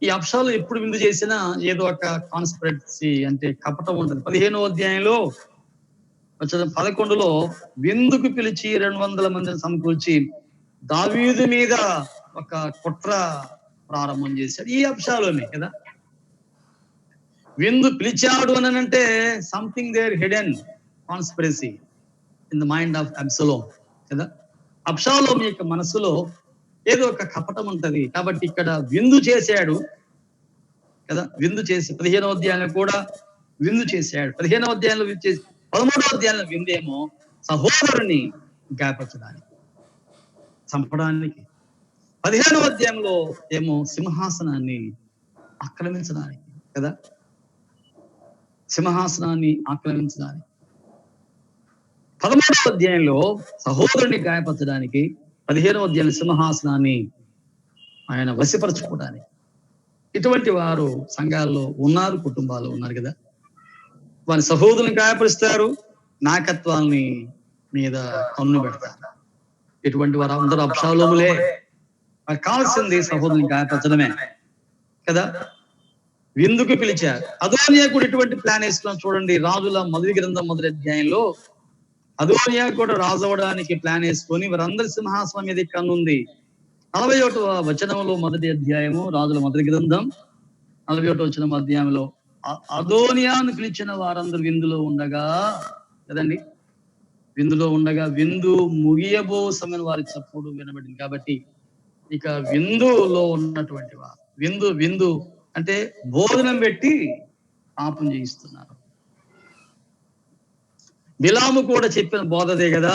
ఈ అబ్షాలు ఎప్పుడు విందు చేసినా ఏదో ఒక కాన్స్పిరసీ అంటే కపటం ఉంటుంది. 15వ అధ్యాయంలో వచ్చిన 11లో విందుకు పిలిచి 200 మందిని సమకూర్చి దావీదు మీద ఒక కుట్ర ప్రారంభం చేశాడు. ఈ అబ్షాలోమే కదా. విందు పిలిచాడు అని అంటే something there hidden conspiracy in the mind of Absalom కదా. అబ్షాలోమ్ యొక్క మనసులో ఏదో ఒక కపటం ఉంటది. కాబట్టి ఇక్కడ విందు చేశాడు కదా. విందు చేసి 15వ అధ్యాయంలో కూడా విందు చేశాడు. 15వ అధ్యాయంలో విందు చేసి 13వ అధ్యాయంలో విందేమో సహోదరుని గాయపరచడానికి, చంపడానికి. 15వ అధ్యాయంలో ఏమో సింహాసనాన్ని ఆక్రమించడానికి కదా. సింహాసనాన్ని ఆక్రమించడానికి. 13వ అధ్యాయంలో సహోదరుని గాయపరచడానికి, 15వ అధ్యాయంలో సింహాసనాన్ని ఆయన వశపరచుకోవడానికి. ఇటువంటి వారు సంఘాల్లో ఉన్నారు, కుటుంబాల్లో ఉన్నారు కదా. వారి సహోదరుని గాయపరుస్తారు, నాయకత్వాన్ని మీద కన్ను పెడతారు. ఇటువంటి వారు అందరూ అబ్షాలోములే. వారికి కావాల్సింది సహోదరుని గాయపరచడమే కదా. విందుకు పిలిచారు. అదోనియా కూడా ఇటువంటి ప్లాన్ వేసుకున్నాం చూడండి. రాజుల మొదటి గ్రంథం 1వ అధ్యాయంలో అదోనియా కూడా రాజు అవ్వడానికి ప్లాన్ వేసుకొని వారందరి సింహాసనం మీద కన్నుంది. 41వ వచనంలో 1వ అధ్యాయము రాజుల మొదటి గ్రంథం 41వ వచనం అధ్యాయంలో అదోనియాను పిలిచిన వారందరూ విందులో ఉండగా కదండి. విందులో ఉండగా విందు ముగియబో సమయం వారి చప్పుడు వినబడింది. కాబట్టి ఇక విందులో ఉన్నటువంటి వారు విందు అంటే భోజనం పెట్టి పాపం చేయిస్తున్నారు. బిలాము కూడా చెప్పిన బోధదే కదా.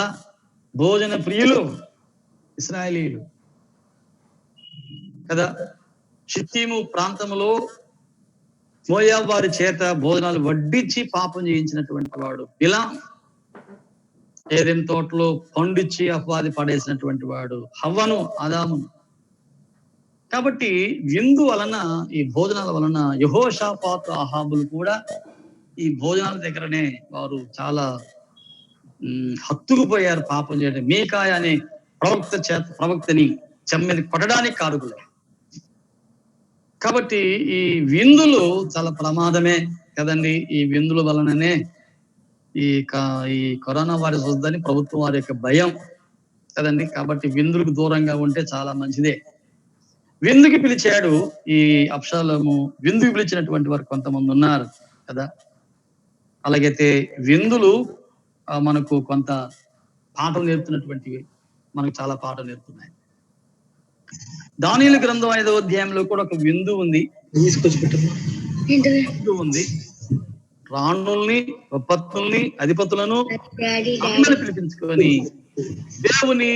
భోజన ప్రియులు ఇశ్రాయేలీయులు కదా. షిత్తీము ప్రాంతంలో మోయాబు వారి చేత భోజనాలు వడ్డించి పాపం చేయించినటువంటి వాడు బిలాం. ఏదెన్ తోటలో పండిచ్చి అపవాది పడేసినటువంటి వాడు హవ్వను, ఆదామును. కాబట్టి విందు వలన, ఈ భోజనాల వలన యెహోషాపాతు, అహాబులు కూడా ఈ భోజనాల దగ్గరనే వారు చాలా హత్తుకుపోయారు పాపం చేయడం. మీకాయ అనే ప్రవక్తని చెమ్మని కొట్టడానికి కారుకులు. కాబట్టి ఈ విందులు చాలా ప్రమాదమే కదండి. ఈ విందుల వలననే ఈ కరోనా వైరస్ వద్దని ప్రభుత్వం వారి యొక్క భయం కదండి. కాబట్టి విందులకు దూరంగా ఉంటే చాలా మంచిదే. విందుకి పిలిచాడు ఈ అబ్షాలోము. విందుకు పిలిచినటువంటి వారు కొంతమంది ఉన్నారు కదా. అలాగైతే విందులు మనకు కొంత పాఠం నేర్పుతున్నటువంటివి, మనకు చాలా పాఠం నేర్పుతున్నాయి. దానియేలు గ్రంథం 5వ అధ్యాయంలో కూడా ఒక విందు ఉంది. ఉంది. రాణుల్ని, ఉపపత్నుల్ని, అధిపతులను అందరిని పిలిపించుకొని దేవుని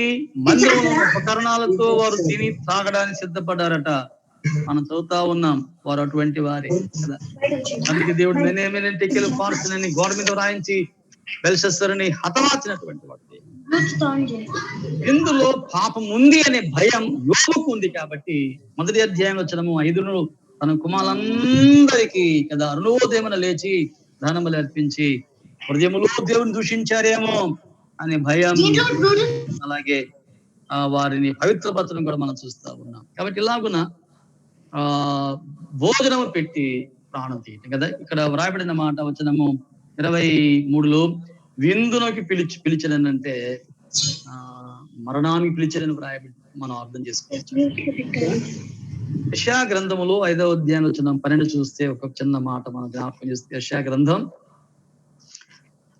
మందిరంలో ఉపకరణాలతో వారు తిని తాగడానికి సిద్ధపడ్డారట. మనం చదువుతా ఉన్నాం. వారు అటువంటి వారే కదా. అందుకే దేవుడు టెక్కెలు పార్సులని గోడ మీద రాయించి బెల్షస్సరుని హతమార్చినటువంటి వాడు. ఇందులో పాపం ఉంది అనే భయం యోబుకు ఉంది. కాబట్టి 1వ అధ్యాయంలో వచ్చినము 5 తన కుమారులందరికీ కదా అరుణోదయమున లేచి దానములు అర్పించి హృదయములో దేవుని దూషించారేమో అనే భయం, అలాగే వారిని పవిత్రపరచడం కూడా మనం చూస్తా ఉన్నాం. కాబట్టి ఇలాగున ఆ భోజనము పెట్టి ప్రాణం తీయటం కదా. ఇక్కడ వ్రాయబడిన మాట వచనము 23లో విందులోకి పిలిచనంటే ఆ మరణానికి పిలిచనని వ్రాయబడి మనం అర్థం చేసుకోవచ్చు. యెషయా గ్రంథములో 5వ అధ్యాయం వచనం 12 చూస్తే ఒక చిన్న మాట మనం జ్ఞాపకం చేస్తే, యెషయా గ్రంథం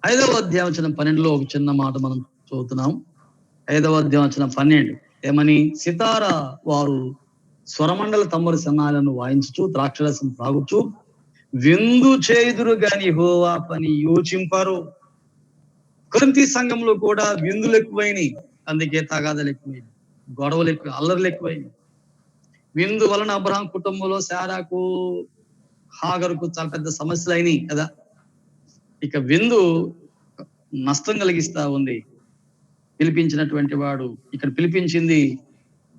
5వ అధ్యాయం వచనం 12లో ఒక చిన్న మాట మనం చదువుతున్నాం. 5వ అధ్యాయం వచనం 12 ఏమని? సితార వారు స్వరమండల తమ్మరి సన్నాలను వాయించుచు ద్రాక్షరసం త్రాగుచు విందు చేయుదురు గాని యెహోవా పని యోచింపరు. కొరింథీ సంఘంలో కూడా విందులు ఎక్కువైనాయి, అందుకే తగాదాలు ఎక్కువైనాయి, గొడవలు ఎక్కువ, అల్లర్లు ఎక్కువైనాయి. విందు వలన అబ్రహాం కుటుంబంలో శారాకు హాగరుకు చాలా పెద్ద సమస్యలు అయినాయి కదా. ఇక విందు నష్టం కలిగిస్తా ఉంది. పిలిపించినటువంటి వాడు ఇక్కడ పిలిపించింది,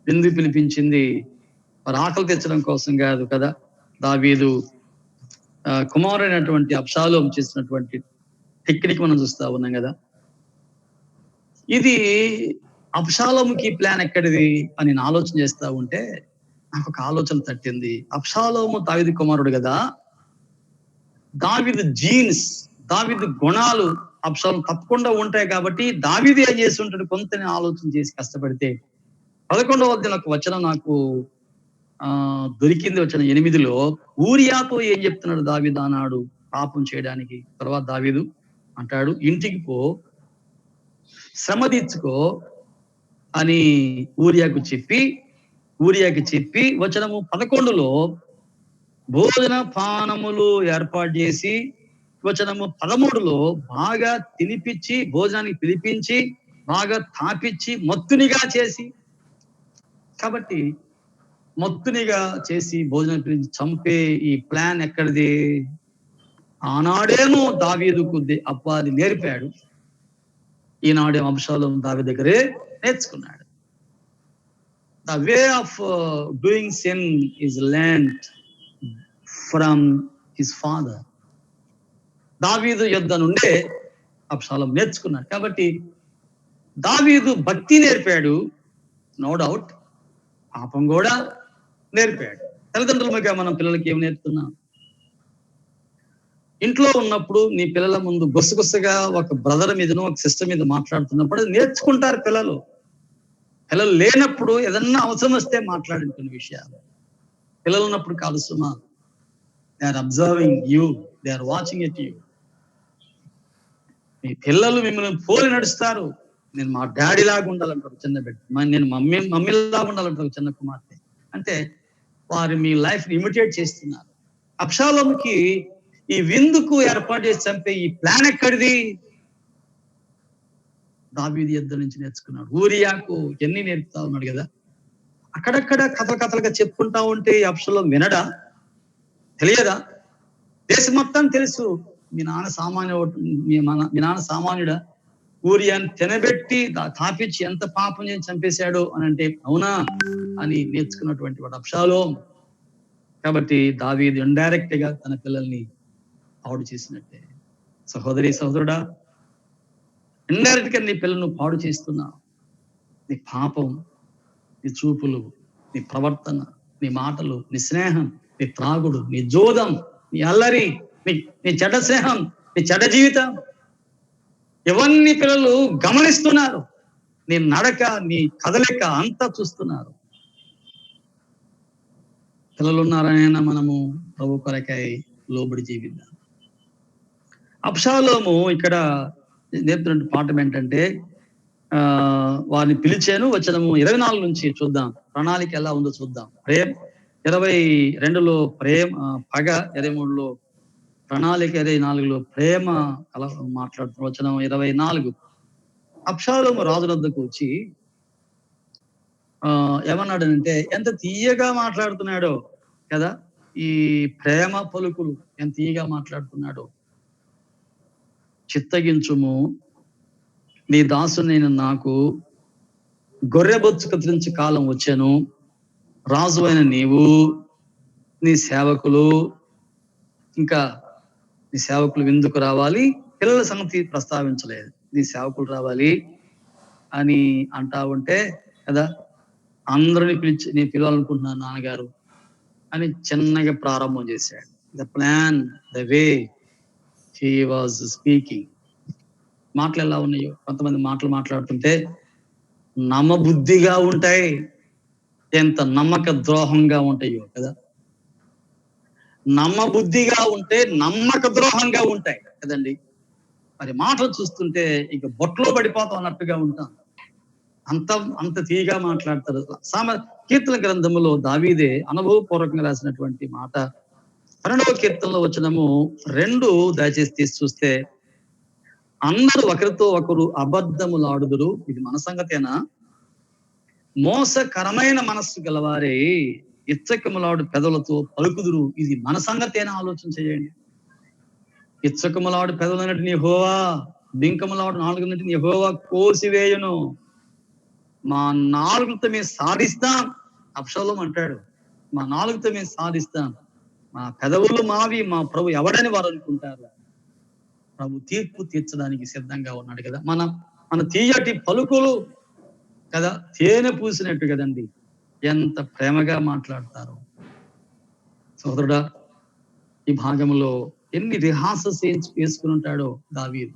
విందు పిలిపించింది మరి ఆకలి తెచ్చడం కోసం కాదు కదా. దావీదు కుమారుడైనటువంటి అబ్షాలోము చేసినటువంటి టెక్నిక్ మనం చూస్తా ఉన్నాం కదా. ఇది అబ్షాలోముకి ప్లాన్ ఎక్కడిది అని నేను ఆలోచన చేస్తా ఉంటే నాకు ఒక ఆలోచన తట్టింది. అబ్షాలోము దావీదు కుమారుడు కదా, దావీదు జీన్స్, దావీదు గుణాలు అబ్షాలోము తప్పకుండా ఉంటాయి కాబట్టి దావీదు ఏం చేసి ఉంటాడు కొంత ఆలోచన చేసి కష్టపడితే 11వ అధ్యాయం ఒక వచనం నాకు దొరికింది. వచ్చిన 8లో ఊరియాతో ఏం చెప్తున్నాడు దావీదు అన్నాడు పాపం చేయడానికి. తర్వాత దావీదు అంటాడు, ఇంటికి పో, శ్రమ తీర్చుకో అని ఊరియాకి చెప్పి వచనము 11లో భోజన పానములు ఏర్పాటు చేసి వచనము 13లో బాగా తినిపించి భోజనానికి పిలిపించి బాగా తాపించి మత్తునిగా చేసి, కాబట్టి మత్తునిగా చేసి భోజనం పిలిచి చంపే ఈ ప్లాన్ ఎక్కడిది? ఆనాడేమో దావీదుకు అబ్బాది నేర్పాడు, ఈనాడే అబ్షాలోము దావీదు దగ్గరే నేర్చుకున్నాడు. The way of doing sin is learned from his father. దావీదు యుద్ధ నుండే అబ్షాలోము నేర్చుకున్నాడు. కాబట్టి దావీదు భక్తి నేర్పాడు, నో డౌట్, పాపం కూడా నేర్పాడు. తల్లిదండ్రులుగా మనం పిల్లలకి ఏం నేర్పుతున్నాం? ఇంట్లో ఉన్నప్పుడు నీ పిల్లల ముందు గుసగుసగా ఒక బ్రదర్ మీదనో ఒక సిస్టర్ మీద మాట్లాడుతున్నప్పుడు నేర్చుకుంటారు పిల్లలు. పిల్లలు లేనప్పుడు ఏదన్నా అవసరం వస్తే మాట్లాడుతున్న విషయాలు. పిల్లలు ఉన్నప్పుడు కాదు సుమా, they are observing you, they are watching at you. మీ పిల్లలు మిమ్మల్ని పోలి నడుస్తారు. నేను మా డాడీ లాగా ఉండాలంటారు చిన్న బిడ్డ, నేను మమ్మీ లాగా ఉండాలంటారు చిన్న కుమార్తె. అంటే వారు మీ లైఫ్ ఇమిటేట్ చేస్తున్నారు. అబ్షాలోముకి ఈ విందుకు ఏర్పాటు చేసి చంపే ఈ ప్లాన్ ఎక్కడిది? దావీదు యుద్ధ నుంచి నేర్చుకున్నాడు. ఊరియాకు ఎన్ని నేర్పుతా ఉన్నాడు కదా. అక్కడక్కడ కథలుగా చెప్పుకుంటా ఉంటే అబ్షాలోము వినడా? తెలియదా? దేశం మొత్తం తెలుసు మీ నాన్న సామాన్యుడా, ఊరియాని తినబెట్టి తాపించి ఎంత పాపం చేసి చంపేశాడు అని అంటే అవునా అని నేర్చుకున్నటువంటి వాడు అబ్షాలోము. కాబట్టి దావీదు ఇండైరెక్ట్ గా తన పిల్లల్ని పాడు చేసినట్టే. సహోదరి సహోదరుడా, ఇండైరెక్ట్ గా నీ పిల్లలను పాడు చేస్తున్నావు. నీ పాపం, నీ చూపులు, నీ ప్రవర్తన, నీ మాటలు, నీ స్నేహం, నీ త్రాగుడు, నీ జోదం, నీ అల్లరి, నీ చెడ్డ స్నేహం, నీ చెడ్డ జీవితం, ఇవన్నీ పిల్లలు గమనిస్తున్నారు. నీ నడక, నీ కదలిక అంతా చూస్తున్నారు. పిల్లలు ఉన్నారనైనా మనము ప్రభు కొరకై లోబడి జీవిద్దాం. అబ్షాలోము ఇక్కడ నేర్పుతున్న పాఠం ఏంటంటే వారిని పిలిచాను. వచనము 24 నుంచి చూద్దాం, ప్రణాళిక ఎలా ఉందో చూద్దాం. 22లో పగ, 23లో ప్రణాళిక, 24లో ప్రేమ అలా మాట్లాడుతున్న వచనం 24. అబ్షాలోము రాజు వద్దకు వచ్చి ఏమన్నాడనంటే, ఎంత తీయగా మాట్లాడుతున్నాడో కదా, ఈ ప్రేమ పలుకులు ఎంత తీయగా మాట్లాడుతున్నాడో. చిత్తగించుము, నీ దాసునైన నాకు గొర్రెబొచ్చు కత్తిరించే కాలం వచ్చాను. రాజు అయిన నీవు, నీ సేవకులు, ఇంకా నీ సేవకులు విందుకు రావాలి. పిల్లల సంగతి ప్రస్తావించలేదు, నీ సేవకులు రావాలి అని అంటా ఉంటే కదా, అందరిని పిలిచి నేను పిలవాలనుకుంటున్నాను నాన్నగారు, అని చిన్నగా ప్రారంభం చేశాడు. The plan, the way he was speaking. మాటలు ఎలా ఉన్నాయో, కొంతమంది మాటలు మాట్లాడుతుంటే నమ్మబుద్ధిగా ఉంటాయి, ఎంత నమ్మక ద్రోహంగా ఉంటాయో కదా. నమ్మబుద్ధిగా ఉంటే నమ్మక ద్రోహంగా ఉంటాయి కదండి. మరి మాటలు చూస్తుంటే ఇక బొట్లో పడిపోతాం అన్నట్టుగా ఉంటాం. అంత అంత తీయగా మాట్లాడతారు. కీర్తన గ్రంథములో దావీదే అనుభవపూర్వకంగా రాసినటువంటి మాట 12వ కీర్తనలో వచనము 2 దయచేసి తీసి చూస్తే, అందరూ ఒకరితో ఒకరు అబద్ధములాడుదురు, ఇది మన సంగతేనా? మోసకరమైన మనస్సు గలవారే ఇచ్చకములాడు పెదవులతో పలుకుదురు, ఇది మన సంగతేనా? ఆలోచన చేయండి. ఇచ్చకములాడు పెదవులన్నిటిని యెహోవా, బింకములాడు నాలుగున్నిటిని యెహోవా కోసివేయును. మా నాలుగుతో మేము సాధిస్తాం. అబ్షాలోము అంటాడు, మా నాలుగుతో మేము సాధిస్తాం. మా పెదవులు మావి, మా ప్రభు ఎవడని వారు అనుకుంటారు. ప్రభు తీర్పు తీర్చడానికి సిద్ధంగా ఉన్నాడు కదా. మన తీయటి పలుకులు కదా, తేనె పూసినట్టు కదండి, ఎంత ప్రేమగా మాట్లాడతారు. సోదరుడా, ఈ భాగంలో ఎన్ని రిహార్సల్స్ వేసుకుని ఉంటాడో దావీదు.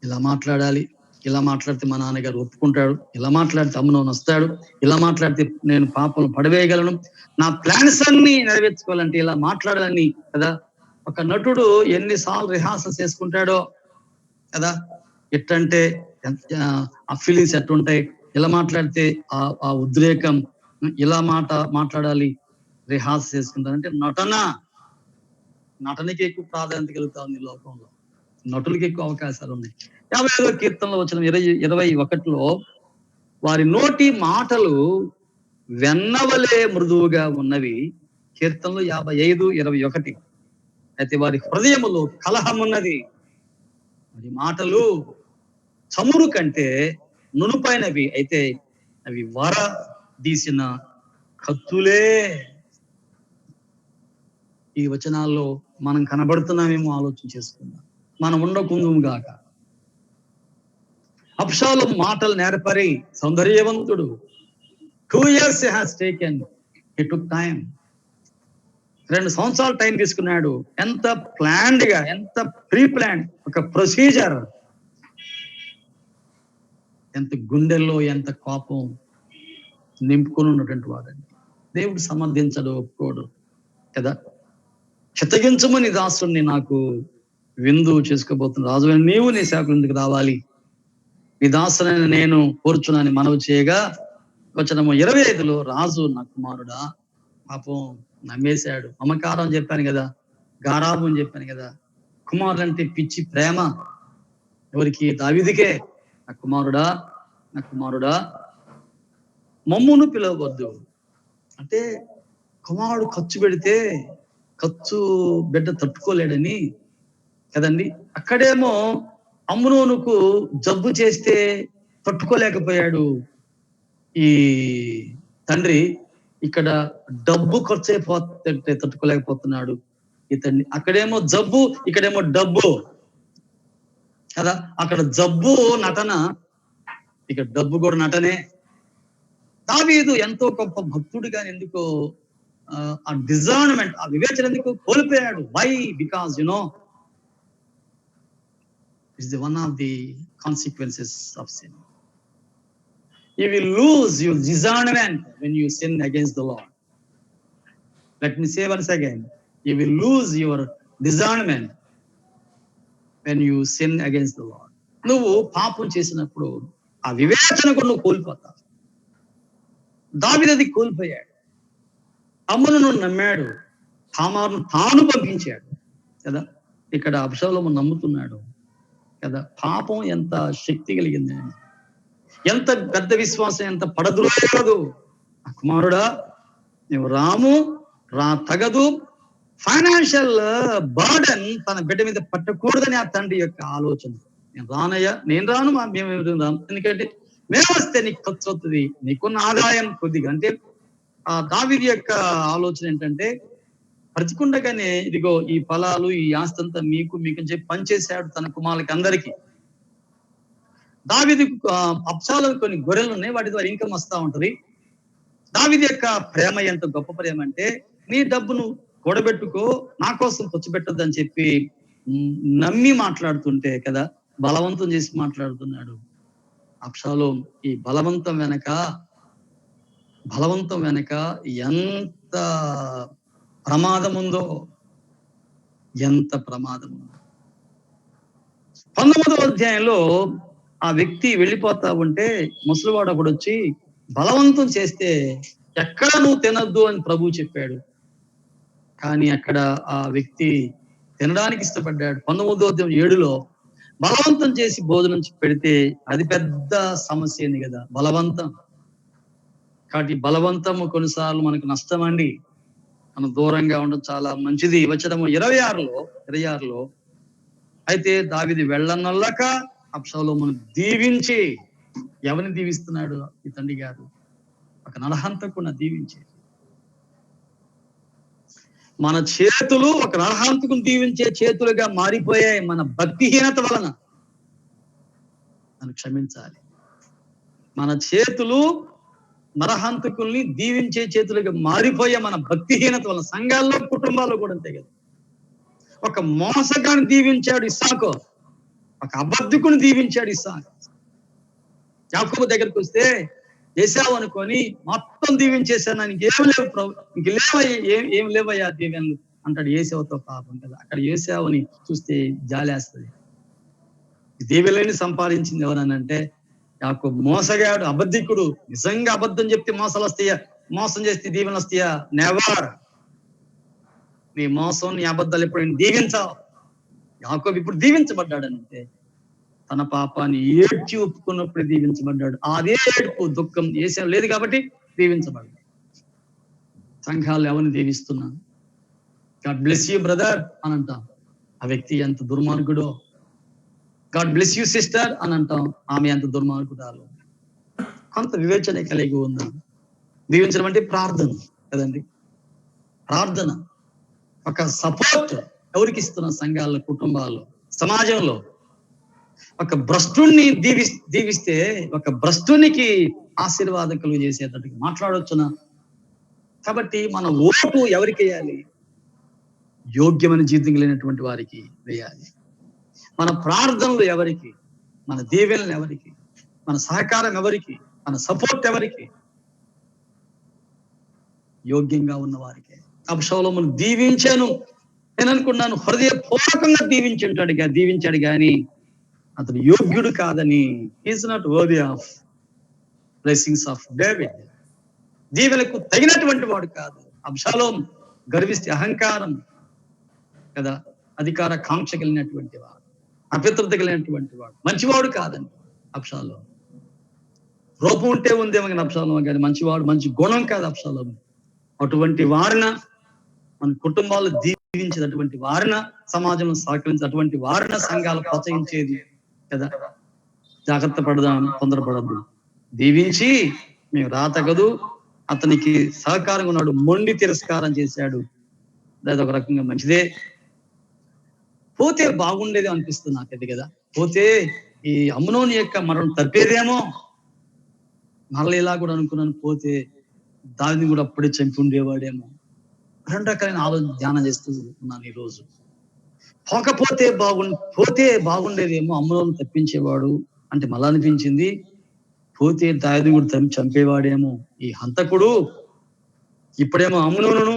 ఇలా మాట్లాడాలి, ఇలా మాట్లాడితే మా నాన్నగారు ఒప్పుకుంటాడు, ఇలా మాట్లాడితే అమ్మునోను వస్తాడు, ఇలా మాట్లాడితే నేను పాపం పడవేయగలను, నా ప్లాన్స్ అన్ని నెరవేర్చుకోవాలంటే ఇలా మాట్లాడాలని కదా. ఒక నటుడు ఎన్నిసార్లు రిహార్సల్స్ చేసుకుంటాడో కదా. ఎట్టంటే ఆ ఫీలింగ్స్ ఎట్టుంటాయి, ఇలా మాట్లాడితే ఆ ఉద్రేకం, ఇలా మాట్లాడాలి, రిహార్సల్ చేసుకుంటారంటే నటనకి ఎక్కువ ప్రాధాన్యత కలుగుతా ఉంది లోకంలో. నటులకి ఎక్కువ అవకాశాలు ఉన్నాయి. 55వ కీర్తనలో వచ్చిన 21లో వారి నోటి మాటలు వెన్నవలే మృదువుగా ఉన్నవి. కీర్తనలు 55:21. అయితే వారి హృదయములో కలహం ఉన్నది. వారి మాటలు చమురు కంటే నునుపైనవి, అయితే అవి వర తీసిన కత్తులే. ఈ వచనాల్లో మనం కనబడుతున్నామేమో ఆలోచన చేసుకుందాం. మనం ఉండకుందుము గాక. అబ్షాలోము మాటలు నేర్పరి, సౌందర్యవంతుడు. 2 years he has taken, he took time. 2 సంవత్సరాలు టైం తీసుకున్నాడు. ఎంత ప్లాన్డ్ గా, ఎంత ప్రీ ప్లాన్, ఒక ప్రొసీజర్. ఎంత గుండెల్లో ఎంత కోపం నింపుకొని ఉన్నటువంటి వాడండి. దేవుడు సమర్థించడు, ఒప్పుకోడు కదా. చిత్తగించమని దాసుని నాకు విందు చేసుకోబోతున్న రాజు, నీవు నీ సేవకుల ఎందుకు రావాలి, నీ దాసునైన నేను కోరుచున్నాని మనవి చేయగా, వచనము 25లో రాజు, నా కుమారుడా, పాపం నమ్మేశాడు. మమకారం చెప్పాను కదా, గారాబం అని చెప్పాను కదా. కుమారుడంటే పిచ్చి ప్రేమ ఎవరికి? దావీదుకే. నా కుమారుడా మమ్మును పిలవవద్దు అంటే, కుమారుడు ఖర్చు పెడితే ఖర్చు బిడ్డ తట్టుకోలేడని కదండి. అక్కడేమో అమ్నోనుకు జబ్బు చేస్తే తట్టుకోలేకపోయాడు ఈ తండ్రి, ఇక్కడ డబ్బు ఖర్చు అయిపోతే తట్టుకోలేకపోతున్నాడు ఈ తండ్రి. అక్కడేమో జబ్బు, ఇక్కడేమో డబ్బు కదా. అక్కడ జబ్బు నటన, ఇక్కడ డబ్బు కూడా నటనే. దావీదు ఎంతో గొప్ప భక్తుడిగా ఎందుకో ఆ డిజర్న్మెంట్, ఆ వివేచన ఎందుకు కోల్పోయాడు? Why? Because it's the one of the consequences of sin. You will lose your discernment when you sin against the Lord. Let me say once again, you will lose your discernment when you sin against the Lord. నువ్వు పాపం చేసినప్పుడు ఆ వివేచన కూడా నువ్వు కోల్పోతావు. దావీదు అది కోల్పోయాడు. అమ్మును నమ్మాడు, తామారును తాను పంపించాడు కదా. ఇక్కడ అబ్షాలోము నమ్ముతున్నాడు కదా. పాపం ఎంత శక్తి కలిగింది, ఎంత పెద్ద విశ్వాసం, ఎంత పడద్రోయదు. కుమారుడా, నువ్వు రా తగదు. ఫైనాన్షియల్ బర్డెన్ తన బిడ్డ మీద పట్టకూడదని ఆ తండ్రి యొక్క ఆలోచన. నేను రాను, మేము రాను, ఎందుకంటే మేము వస్తే నీకు ఖర్చు అవుతుంది, నీకున్న ఆదాయం కొద్దిగా. అంటే ఆ దావీదు యొక్క ఆలోచన ఏంటంటే, బ్రతికుండగానే ఇదిగో ఈ ఫలాలు, ఈ ఆస్తి అంతా మీకు అని చెప్పి పనిచేశాడు తన కుమారులకి అందరికీ. దావీదు అబ్షాలోము కొన్ని గొర్రెలు ఉన్నాయి, వాటి ద్వారా ఇన్కమ్ వస్తా ఉంటది. దావీదు యొక్క ప్రేమ ఎంత గొప్ప ప్రేమ అంటే, నీ డబ్బును కూడబెట్టుకో, నా కోసం ఖర్చుపెట్టొద్దని చెప్పి నమ్మి మాట్లాడుతుంటే కదా, బలవంతం చేసి మాట్లాడుతున్నాడు. అబ్షాలోం ఈ బలవంతం వెనక ఎంత ప్రమాదం ఉందో, ఎంత ప్రమాదం ఉందో. 19వ అధ్యాయంలో ఆ వ్యక్తి వెళ్ళిపోతా ఉంటే ముసలివాడు ఒకడు వచ్చి బలవంతం చేస్తే ఎక్కడ నువ్వు తినద్దు అని ప్రభువు చెప్పాడు. కానీ అక్కడ ఆ వ్యక్తి తినడానికి ఇష్టపడ్డాడు. 19వ అధ్యాయం 7లో బలవంతం చేసి భోజనం పెడితే అది పెద్ద సమస్య అయింది కదా, బలవంతం. కాబట్టి బలవంతము కొన్నిసార్లు మనకు నష్టం అండి. మనం దూరంగా ఉండడం చాలా మంచిది. వచనము 26లో అయితే దావీదు వెళ్ళనొల్లక అబ్షాలోమును దీవించి, ఎవరిని దీవిస్తున్నాడు ఈ తండ్రి గారు? ఒక నరహంతకుని దీవించి, మన చేతులు ఒక నరహంతకుని దీవించే చేతులుగా మారిపోయాయి మన భక్తిహీనత వలన. నన్ను క్షమించాలి. మన చేతులు నరహంతకుల్ని దీవించే చేతులుగా మారిపోయే మన భక్తిహీనత వలన. సంఘాల్లో, కుటుంబాల్లో కూడా అంతే కదా. ఒక మోసగాన్ని దీవించాడు ఇస్సాకు, ఒక అబద్ధికుని దీవించాడు ఇస్సాకు. యాకోబు దగ్గరికి వస్తే ఏశావు అనుకొని మొత్తం దీవించేశాను, ఇంకేం లేవు ప్రభు, ఏం లేవయ్యా దీవెనలు అంటాడు. ఏశావుతో పాపం కదా. అక్కడ ఏశావుని చూస్తే జాలేస్తుంది. దీవెనలని సంపాదించింది ఎవరనంటే యాకోబు. మోసగాడు, అబద్ధికుడు. నిజంగా అబద్ధం చెప్తే మోసాలు వస్తాయా? మోసం చేస్తే దీవెనలు వస్తాయా? నెవర్. నీ మోసం, నీ అబద్ధాలు ఎప్పుడు దీవించావు. యాకోబు ఇప్పుడు దీవించబడ్డాడంటే తన పాపాన్ని ఏడ్చి ఒప్పుకున్నప్పుడు దీవించబడ్డాడు. అదే ఏడుపు, దుఃఖం ఏసావు లేదు కాబట్టి దీవించబడ్డాడు. సంఘాలు ఎవరిని దీవిస్తున్నాను? గాడ్ బ్లెస్ యూ బ్రదర్ అని అంటాం, ఆ వ్యక్తి ఎంత దుర్మార్గుడో. గాడ్ బ్లెస్ యూ సిస్టర్ అని అంటాం, ఆమె ఎంత దుర్మార్గుడాలో. కొంత వివేచన కలిగి ఉందా? దీవించడం అంటే ప్రార్థన కదండి. ప్రార్థన ఒక సపోర్ట్ ఎవరికి ఇస్తున్నాం? సంఘాల్లో, కుటుంబాల్లో, సమాజంలో. ఒక భ్రష్టుణ్ణి దీవిస్తే ఒక భ్రష్టునికి ఆశీర్వాదం కలుగు చేసేటట్టుగా మాట్లాడవచ్చునా? కాబట్టి మన ఓటు ఎవరికి వేయాలి? యోగ్యమైన జీవితం లేనటువంటి వారికి వేయాలి. మన ప్రార్థనలు ఎవరికి? మన దీవెనలు ఎవరికి? మన సహకారం ఎవరికి? మన సపోర్ట్ ఎవరికి? యోగ్యంగా ఉన్న వారికి. అబ్షాలోమును దీవించాను, నేను అనుకున్నాను హృదయపూర్వకంగా దీవించాడు కానీ అతను యోగ్యుడు కాదని. Is not worthy of blessings of David. దీవెనకు తగినటువంటి వాడు కాదు. అబ్షాలోం గర్విస్తే, అహంకారం కదా, అధికార కాంక్ష కలిగినటువంటి వాడు, అపిత్రత కలిగినటువంటి వాడు, మంచివాడు కాదండి అబ్షాలోం. రూపం ఉంటే ఉందేమో కానీ అబ్షాలోం కానీ మంచివాడు, మంచి గుణం కాదు అబ్షాలోం. అటువంటి వారిన మన కుటుంబాలు దీవించేటటువంటి వారిన, సమాజంలో సహకరించేటువంటి వారిన సంఘాలు ప్రోత్సహించేది కదా. జాగ్రత్త పడదాం, తొందరపడద్దు. దీవించి మేము రాతగదు, అతనికి సహకారంగా ఉన్నాడు, మొండి తిరస్కారం చేశాడు. అది ఒక రకంగా మంచిదే. పోతే బాగుండేది అనిపిస్తుంది నాకైతే కదా. పోతే ఈ అమ్నోని యొక్క మరణం తప్పేదేమో. మరలా ఇలా కూడా అనుకున్నాను, పోతే దానిని కూడా అప్పుడే చంపి ఉండేవాడేమో. రెండు రకాలైన ఆలోచన ధ్యానం చేస్తూ ఉన్నాను ఈ రోజు. పోతే బాగుండేదేమో, అమ్నోను తప్పించేవాడు అంటే మళ్ళా అనిపించింది, పోతే దావీదును కూడా చంపేవాడేమో ఈ హంతకుడు. ఇప్పుడేమో అమ్నోనును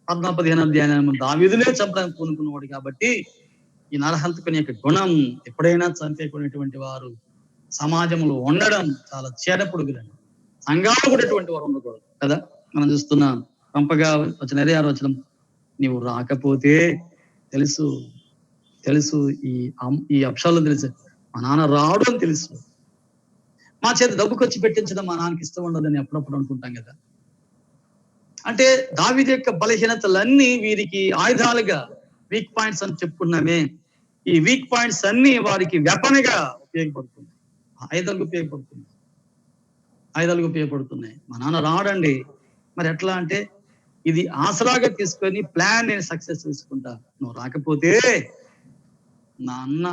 14-15 అధ్యాయం దావీదునే చంపడానికి పూనుకున్నవాడు. కాబట్టి ఈ నరహంతకుని యొక్క గుణం ఎప్పుడైనా చంపేకునేటువంటి వారు సమాజంలో ఉండడం చాలా చేడపుడుగులండి. సంఘాలు కూడా ఎటువంటి వారు ఉండకూడదు కదా. మనం చూస్తున్నాం, పంపగా వచ్చిన 26వ వచనం, నీవు రాకపోతే తెలుసు ఈ అబ్షాలోం తెలుసు, మా నాన్న రావడం అని తెలుసు, మా చేత డబ్బు ఖర్చు పెట్టించడం మా నాన్నకి ఇష్టం ఉండదని అప్పుడప్పుడు అనుకుంటాం కదా. అంటే దావీదు యొక్క బలహీనతలన్నీ వీరికి ఆయుధాలుగా, వీక్ పాయింట్స్ అని చెప్పుకున్నామే. ఈ వీక్ పాయింట్స్ అన్ని వారికి వెపనగా ఉపయోగపడుతుంది, ఆయుధాలుగా ఉపయోగపడుతున్నాయి. మా నాన్న రాడండి, మరి ఎట్లా అంటే ఇది ఆసరాగా తీసుకొని ప్లాన్ నేను సక్సెస్ చేసుకుంటా. నువ్వు రాకపోతే నా అన్న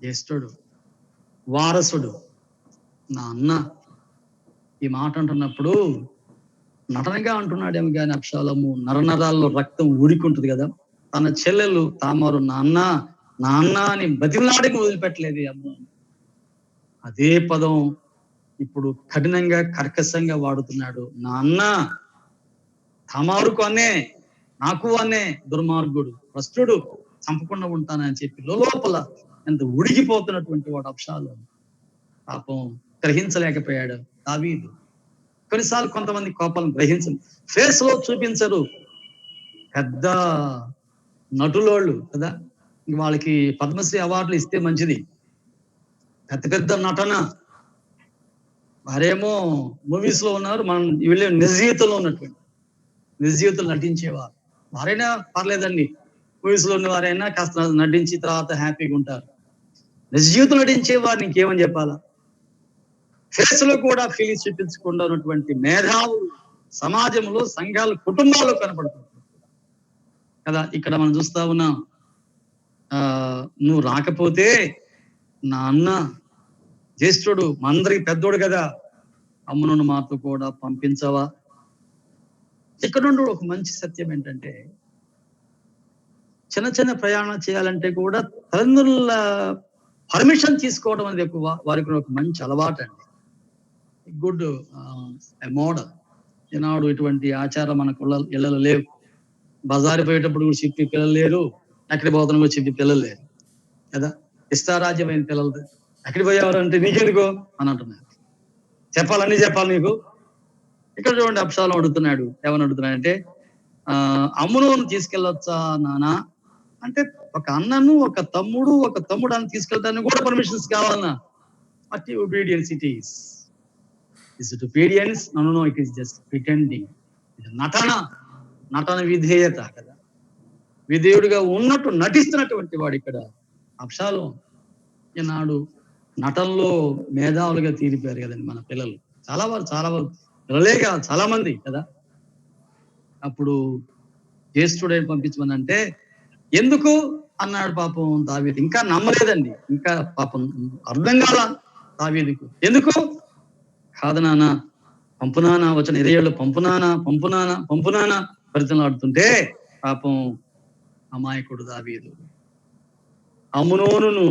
జ్యేష్ఠుడు, వారసుడు, నా అన్న ఈ మాట అంటున్నప్పుడు నటనగా అంటున్నాడేమో కానీ అబ్షాలోము నరనరాల్లో రక్తం ఊడికుంటుంది కదా. తన చెల్లెలు తామారు నాన్న నాన్న అని బతిమలాడికి వదిలిపెట్టలేదు అమ్మ. అదే పదం ఇప్పుడు కఠినంగా కర్కశంగా వాడుతున్నాడు. నాన్న తామారుకు అనే నాకు అనే దుర్మార్గుడు భ్రష్టుడు చంపకుండా ఉంటానని చెప్పి లోపల ఎంత ఉడికిపోతున్నటువంటి వాడు అబ్షాలోము. పాపం గ్రహించలేకపోయాడు దావీదు. కొన్నిసార్లు కొంతమంది కోపాలను గ్రహించరు, ఫేస్ లో చూపించరు. పెద్ద నటులోళ్ళు కదా, వాళ్ళకి పద్మశ్రీ అవార్డులు ఇస్తే మంచిది. పెద్ద పెద్ద నటన, వారేమో మూవీస్ లో ఉన్నారు, మనం వీళ్ళే నిజ జీవితంలో ఉన్నటువంటి నిజ జీవితంలో నటించేవారు. వారైనా పర్లేదండి, మూవీస్ లో ఉన్న వారైనా కాస్త నటించి తర్వాత హ్యాపీగా ఉంటారు. నిజ జీవితం నటించే వారిని ఇంకేమని చెప్పాలా? ఫేస్ లో కూడా ఫీలింగ్స్ చూపించకుండా ఉన్నటువంటి మేధావులు సమాజంలో, సంఘాలు, కుటుంబాల్లో కనపడుతుంది కదా. ఇక్కడ మనం చూస్తా ఉన్నాం, నువ్వు రాకపోతే నా అన్న జ్యేష్ఠుడు మా అందరికి పెద్దోడు కదా, అమ్మును మాతో కూడా పంపించవా? ఇక్కడ నుండి ఒక మంచి సత్యం ఏంటంటే, చిన్న చిన్న ప్రయాణం చేయాలంటే కూడా తల్లిదండ్రుల పర్మిషన్ తీసుకోవడం అనేది ఎక్కువ వారికి ఒక మంచి అలవాటు అండి. Good model. ఈనాడు ఇటువంటి ఆచారం మనకు ఇళ్ళలో లేవు. బజారు పోయేటప్పుడు కూడా చెప్పి పిల్లలు లేరు, ఎక్కడికి పోతున్నా కూడా చెప్పి పిల్లలు లేరు కదా. ఇష్టారాజ్యమైన పిల్లలు ఎక్కడికి పోయేవారు అంటే నీకెందుకో అని అంటున్నారు. చెప్పాలన్నీ చెప్పాలి నీకు. ఇక్కడ చూడండి, అబ్షాలోము అడుగుతున్నాడు. ఏమని అడుగుతున్నాడంటే, అమ్మునోను తీసుకెళ్ళొచ్చా నానా అంటే, ఒక అన్నను ఒక తమ్ముడు అని తీసుకెళ్ళడానికి కూడా పర్మిషన్స్ కావాలన్నా. What obedience it is? Is it obedience? No, it is just pretending. నటన విధేయత కదా. విధేయుడిగా ఉన్నట్టు నటిస్తున్నటువంటి వాడు ఇక్కడ అబ్షాలోము. ఈనాడు నటనలో మేధావులుగా తీరిపోయారు కదండి మన పిల్లలు. చాలా వరకు పిల్లలే కాదు, చాలా మంది కదా. అప్పుడు జ్యేష్ఠుడైన పంపించమని అంటే, ఎందుకు అన్నాడు పాపం దావీదు. ఇంకా నమ్మలేదండి, ఇంకా పాపం అర్థం కాల దావీదుకు. ఎందుకు? కాదు నాన్న, పంపునానా వచ్చిన 20 ఏళ్ళు పంపునానా ఫలితంలో ఆడుతుంటే పాపం అమాయకుడు దావీదు అమ్నోనును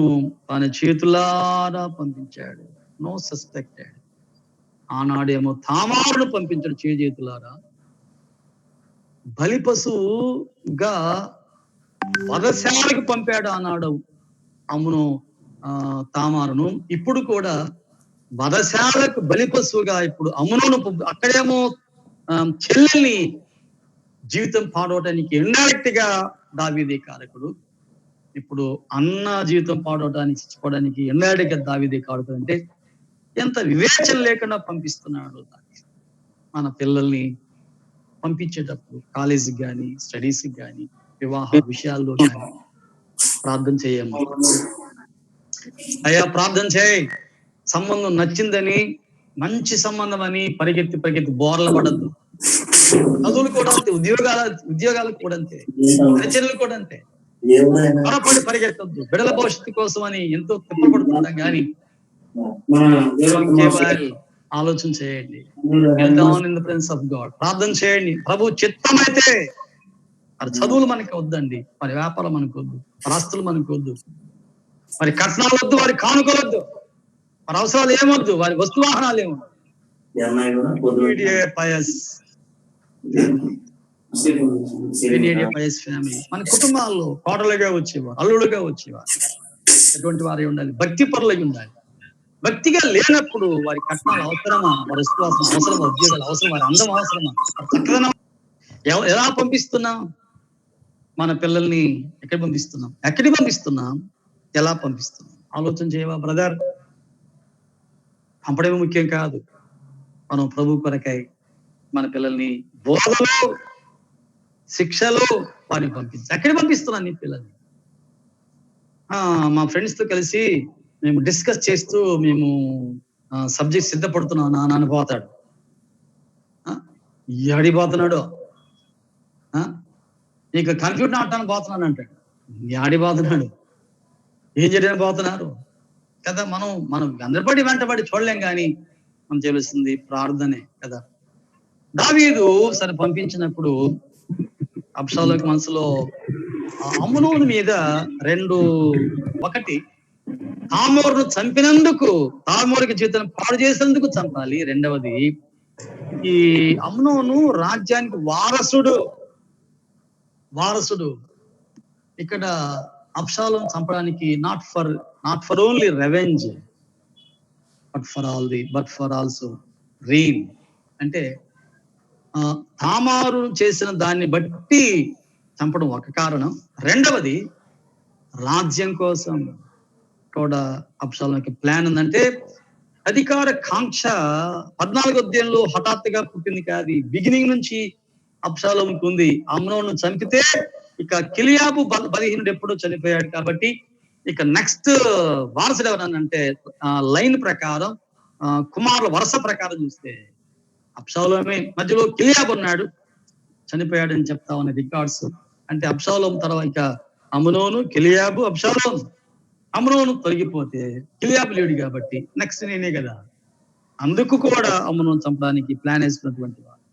తన చేతులారా పంపించాడు. No suspected. ఆనాడేమో తామారును పంపించాడు చేతులారా. బలి పశువుగా వధశాలకు పంపాడు ఆనాడు అమ్మును తామారును. ఇప్పుడు కూడా వధశాలకు బలి పశువుగా ఇప్పుడు అమ్మును. అక్కడేమో చెల్లెల్ని జీవితం పాడవటానికి ఇండైరెక్ట్ గా దావీదే కారకుడు. ఇప్పుడు అన్న జీవితం పాడవటానికి చచ్చిపోవడానికి ఇండైరెక్ట్ గా దావీదే కారకుడు. అంటే ఎంత వివేచన లేకుండా పంపిస్తున్నాడు దావీదు. మన పిల్లల్ని పంపించేటప్పుడు కాలేజీకి కానీ, స్టడీస్కి కానీ, వివాహ విషయాల్లో కానీ ప్రార్థన చేయము. అయ్యా ప్రార్థన చేయి, సంబంధం నచ్చిందని, మంచి సంబంధం అని పరిగెత్తి బోర్ల పడద్దు. చదువులు కూడా అంతే, ఉద్యోగాలకు కూడా అంతే, రచనలు కూడా అంతే. త్వరపడి పరిగెత్తద్దు. బిడల భవిష్యత్తు కోసం అని ఎంతో తిప్పబడుతుంటాం కానీ ఆలోచన చేయండి. ప్రార్థన చేయండి. ప్రభు చిత్తమైతే మరి చదువులు మనకి వద్దండి, మరి వ్యాపారం మనకు వద్దు, మరి ఆస్తులు మనకు వద్దు, మరి కట్నాలు వద్దు, వారి కానుకలొద్దు, మరి అవసరాలు ఏమొద్దు, వారి వస్తు వాహనాలు ఏమొద్దు. మన కుటుంబాల్లో కోడలుగా వచ్చేవారు, అల్లుడుగా వచ్చేవారు ఎటువంటి వారే ఉండాలి. భక్తి పరులై ఉండాలి. భక్తిగా లేనప్పుడు వారి కట్నాలు అవసరమా, వారి విశ్వాసం అవసరమా, ఉద్యోగాలు అవసరం, వారి అందం అవసరమా, చక్కదనం ఎలా పంపిస్తున్నాం? మన పిల్లల్ని ఎక్కడికి పంపిస్తున్నాం, ఎలా పంపిస్తున్నాం? ఆలోచన చేయవా బ్రదర్? పంపడమే ముఖ్యం కాదు, మనం ప్రభు కొరకై మన పిల్లల్ని బోధలో, శిక్షలో వారిని ఎక్కడికి పంపిస్తున్నాను నీ పిల్లల్ని? మా ఫ్రెండ్స్ తో కలిసి మేము డిస్కస్ చేస్తూ మేము సబ్జెక్ట్ సిద్ధపడుతున్నాం నాన్న పోతాడు. ఆడిపోతున్నాడు. నీకు కంప్యూటర్ ఆడటానికి పోతున్నాను అంటాడు. ఆడిపోతున్నాడు. ఏం చేయడానికి పోతున్నారు కదా. మనం వెంటబడి చూడలేం కానీ మనం చేయవలసింది ప్రార్థనే కదా. దావీదు సరే పంపించినప్పుడు అబ్షాలోకి మనసులో అమ్నోను మీద ఒకటి తామోరును చంపినందుకు, తామోరుకి జీవితం పాడు చేసినందుకు చంపాలి. రెండవది, ఈ అమ్నోను రాజ్యానికి వారసుడు. ఇక్కడ అబ్షాలోం చంపడానికి not for only revenge but for also reign. అంటే తామారు చేసిన దాన్ని బట్టి చంపడం ఒక కారణం. రెండవది, రాజ్యం కోసం కూడా అబ్షాలోంకి ప్లాన్ ఉందంటే అధికార కాంక్ష 14వ అధ్యాయంలో హఠాత్తుగా పుట్టింది కాదు, బిగినింగ్ నుంచి అబ్షాలోంకి ఉంది. అమ్నోను చంపితే ఇక కిలియాబు 15 ఎప్పుడో చనిపోయాడు కాబట్టి ఇక నెక్స్ట్ వారసుడు ఎవరనంటే లైన్ ప్రకారం, కుమారుల వరుస ప్రకారం చూస్తే అబ్షాలోమే. మధ్యలో కిలియాబు ఉన్నాడు, చనిపోయాడు అని చెప్తా ఉన్న రికార్డ్స్. అంటే అబ్షాలోం తర్వాత ఇక అమ్నోను, కిలియాబు, అబ్షాలోం. అమ్నోను తొలగిపోతే కిలియాబు లేడు కాబట్టి నెక్స్ట్ నేనే కదా. అందుకు కూడా అమ్నోను చంపడానికి ప్లాన్ వేసుకున్నటువంటి వాడు.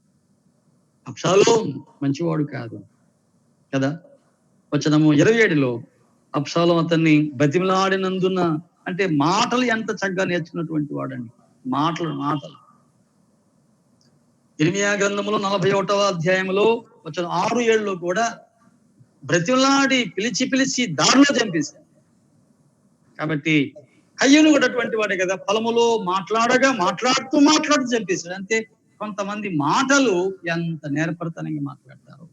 అబ్షాలోం మంచివాడు కాదు కదా. వచనము 27లో అబ్షాలోం అతన్ని బతిమలాడినందున, అంటే మాటలు ఎంత చక్కగా నేర్చుకున్నటువంటి వాడండి. మాటలు ఇర్మియా గ్రంథములో 41వ అధ్యాయంలో వచనం 6-7లో కూడా బ్రతిమలాడి పిలిచి దారిలో చంపేశారు. కాబట్టి కయ్యూను కూడా అటువంటి వాడే కదా. పొలములో మాట్లాడుతూ చంపేశాడు. అంటే కొంతమంది మాటలు ఎంత నేర్పరితనంగా మాట్లాడతారు.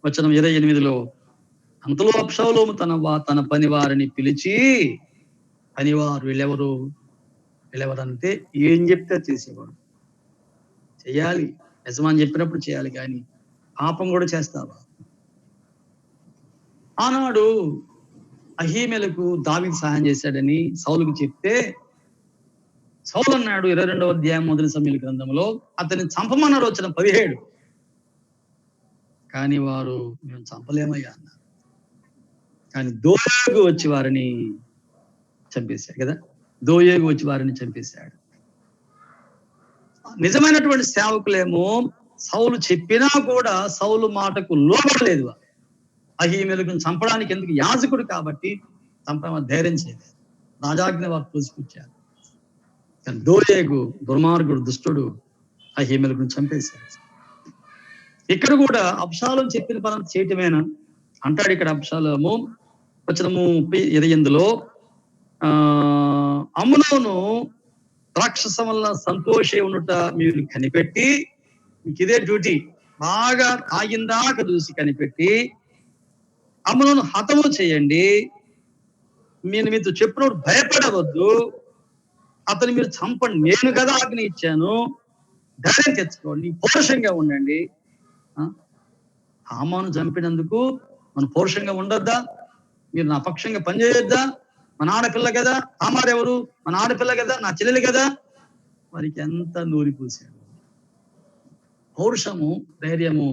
వచనం 28లో అంతలో అబ్షాలోము తన పని వారిని పిలిచి, పనివారు వీళ్ళెవరంటే ఏం చెప్తే చేసేవాడు. చెయ్యాలి, యజమాని చెప్పినప్పుడు చేయాలి, కానీ పాపం కూడా చేస్తావా? ఆనాడు అహీమెలకు దావీదు సహాయం చేశాడని సౌలుకు చెప్తే సౌలు అన్నాడు 22వ అధ్యాయం 1 సమూయేలు గ్రంథంలో, అతన్ని చంపమన్నారు. వచ్చిన 17, కానీ వారు మేము చంపలేమయ్యా అన్నారు. కానీ దోయేగు వచ్చి వారిని చంపేశాడు కదా. దోయేగు వచ్చి వారిని చంపేశాడు. నిజమైనటువంటి సేవకులేమో సౌలు చెప్పినా కూడా సౌలు మాటకు లోబడలేదు. అహీమెలకు చంపడానికి ఎందుకు? యాజకుడు కాబట్టి చంపడం ధైర్యం చేయలేదు. రాజాజ్ఞ వారు తోసిపుచ్చారు. కానీ దోయేగు దుర్మార్గుడు, దుష్టుడు అహీమెలకు చంపేశాడు. ఇక్కడ కూడా అబ్షాలోం చెప్పిన పని చేయటమేనా అంటాడు. ఇక్కడ అబ్షాలోము వచనము 28లో అమ్నోను రాక్షసం వల్ల సంతోషే ఉన్నట మీరు కనిపెట్టి, మీకు ఇదే డ్యూటీ, బాగా తాగిందాక చూసి కనిపెట్టి అమ్నోను హతము చేయండి. నేను మీతో చెప్పినప్పుడు భయపడవద్దు, అతను మీరు చంపండి, నేను కదా ఆజ్ఞ ఇచ్చాను, ధైర్యం తెచ్చుకోండి, పౌరుషంగా ఉండండి. హామాను చంపినందుకు మనం పౌరుషంగా ఉండొద్దా? మీరు నా పక్షంగా పనిచేయొద్దా? మన ఆడపిల్ల కదా. హామారు ఎవరు? మన ఆడపిల్ల కదా, నా చెల్లెలు కదా. వారికి ఎంత నూరిపూసాడు. పౌరుషము, ధైర్యము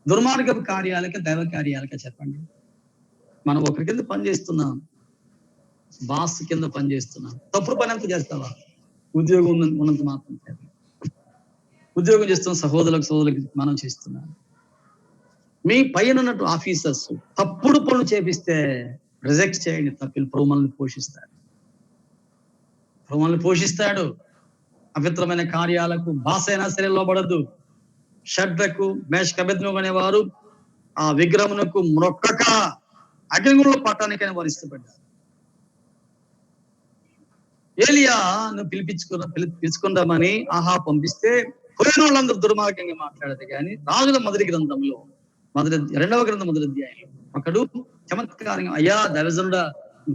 దుర్మార్గపు కార్యాలకి, దైవ కార్యాలకి చెప్పండి. మనం ఒకరి కింద పనిచేస్తున్నాం, బాస్ కింద పనిచేస్తున్నాం, తప్పుడు పని ఎంత చేస్తావా? ఉద్యోగం ఉన్నంత మాత్రం చేయాలి. ఉద్యోగం చేస్తున్న సహోదరులకు మనం చేస్తున్నాం. మీ పైన ఉన్నట్టు ఆఫీసర్స్ తప్పుడు పనులు చేపిస్తే రిజెక్ట్ చేయండి. తప్పిన ప్రభువులను పోషిస్తాడు. అపవిత్రమైన కార్యాలకు బాస్ అయినా సరే లోబడద్దు. షడ్రకు, మేషక్, అబేద్నెగో అనేవారు ఆ విగ్రహమునకు మ్రొక్కక అగ్నిగుండంలో పట్టడానికైనా వారు ఇష్టపడ్డారు. ఏలియాను పిలుచుకుందామని ఆహా పంపిస్తే పోయిన వాళ్ళందరూ దుర్మార్గంగా మాట్లాడదు. కానీ రాజుల మొదటి గ్రంథంలో 2వ గ్రంథం 1వ అధ్యాయంలో ఒకడు చమత్కారంగా, అయ్యా దైవజనుడా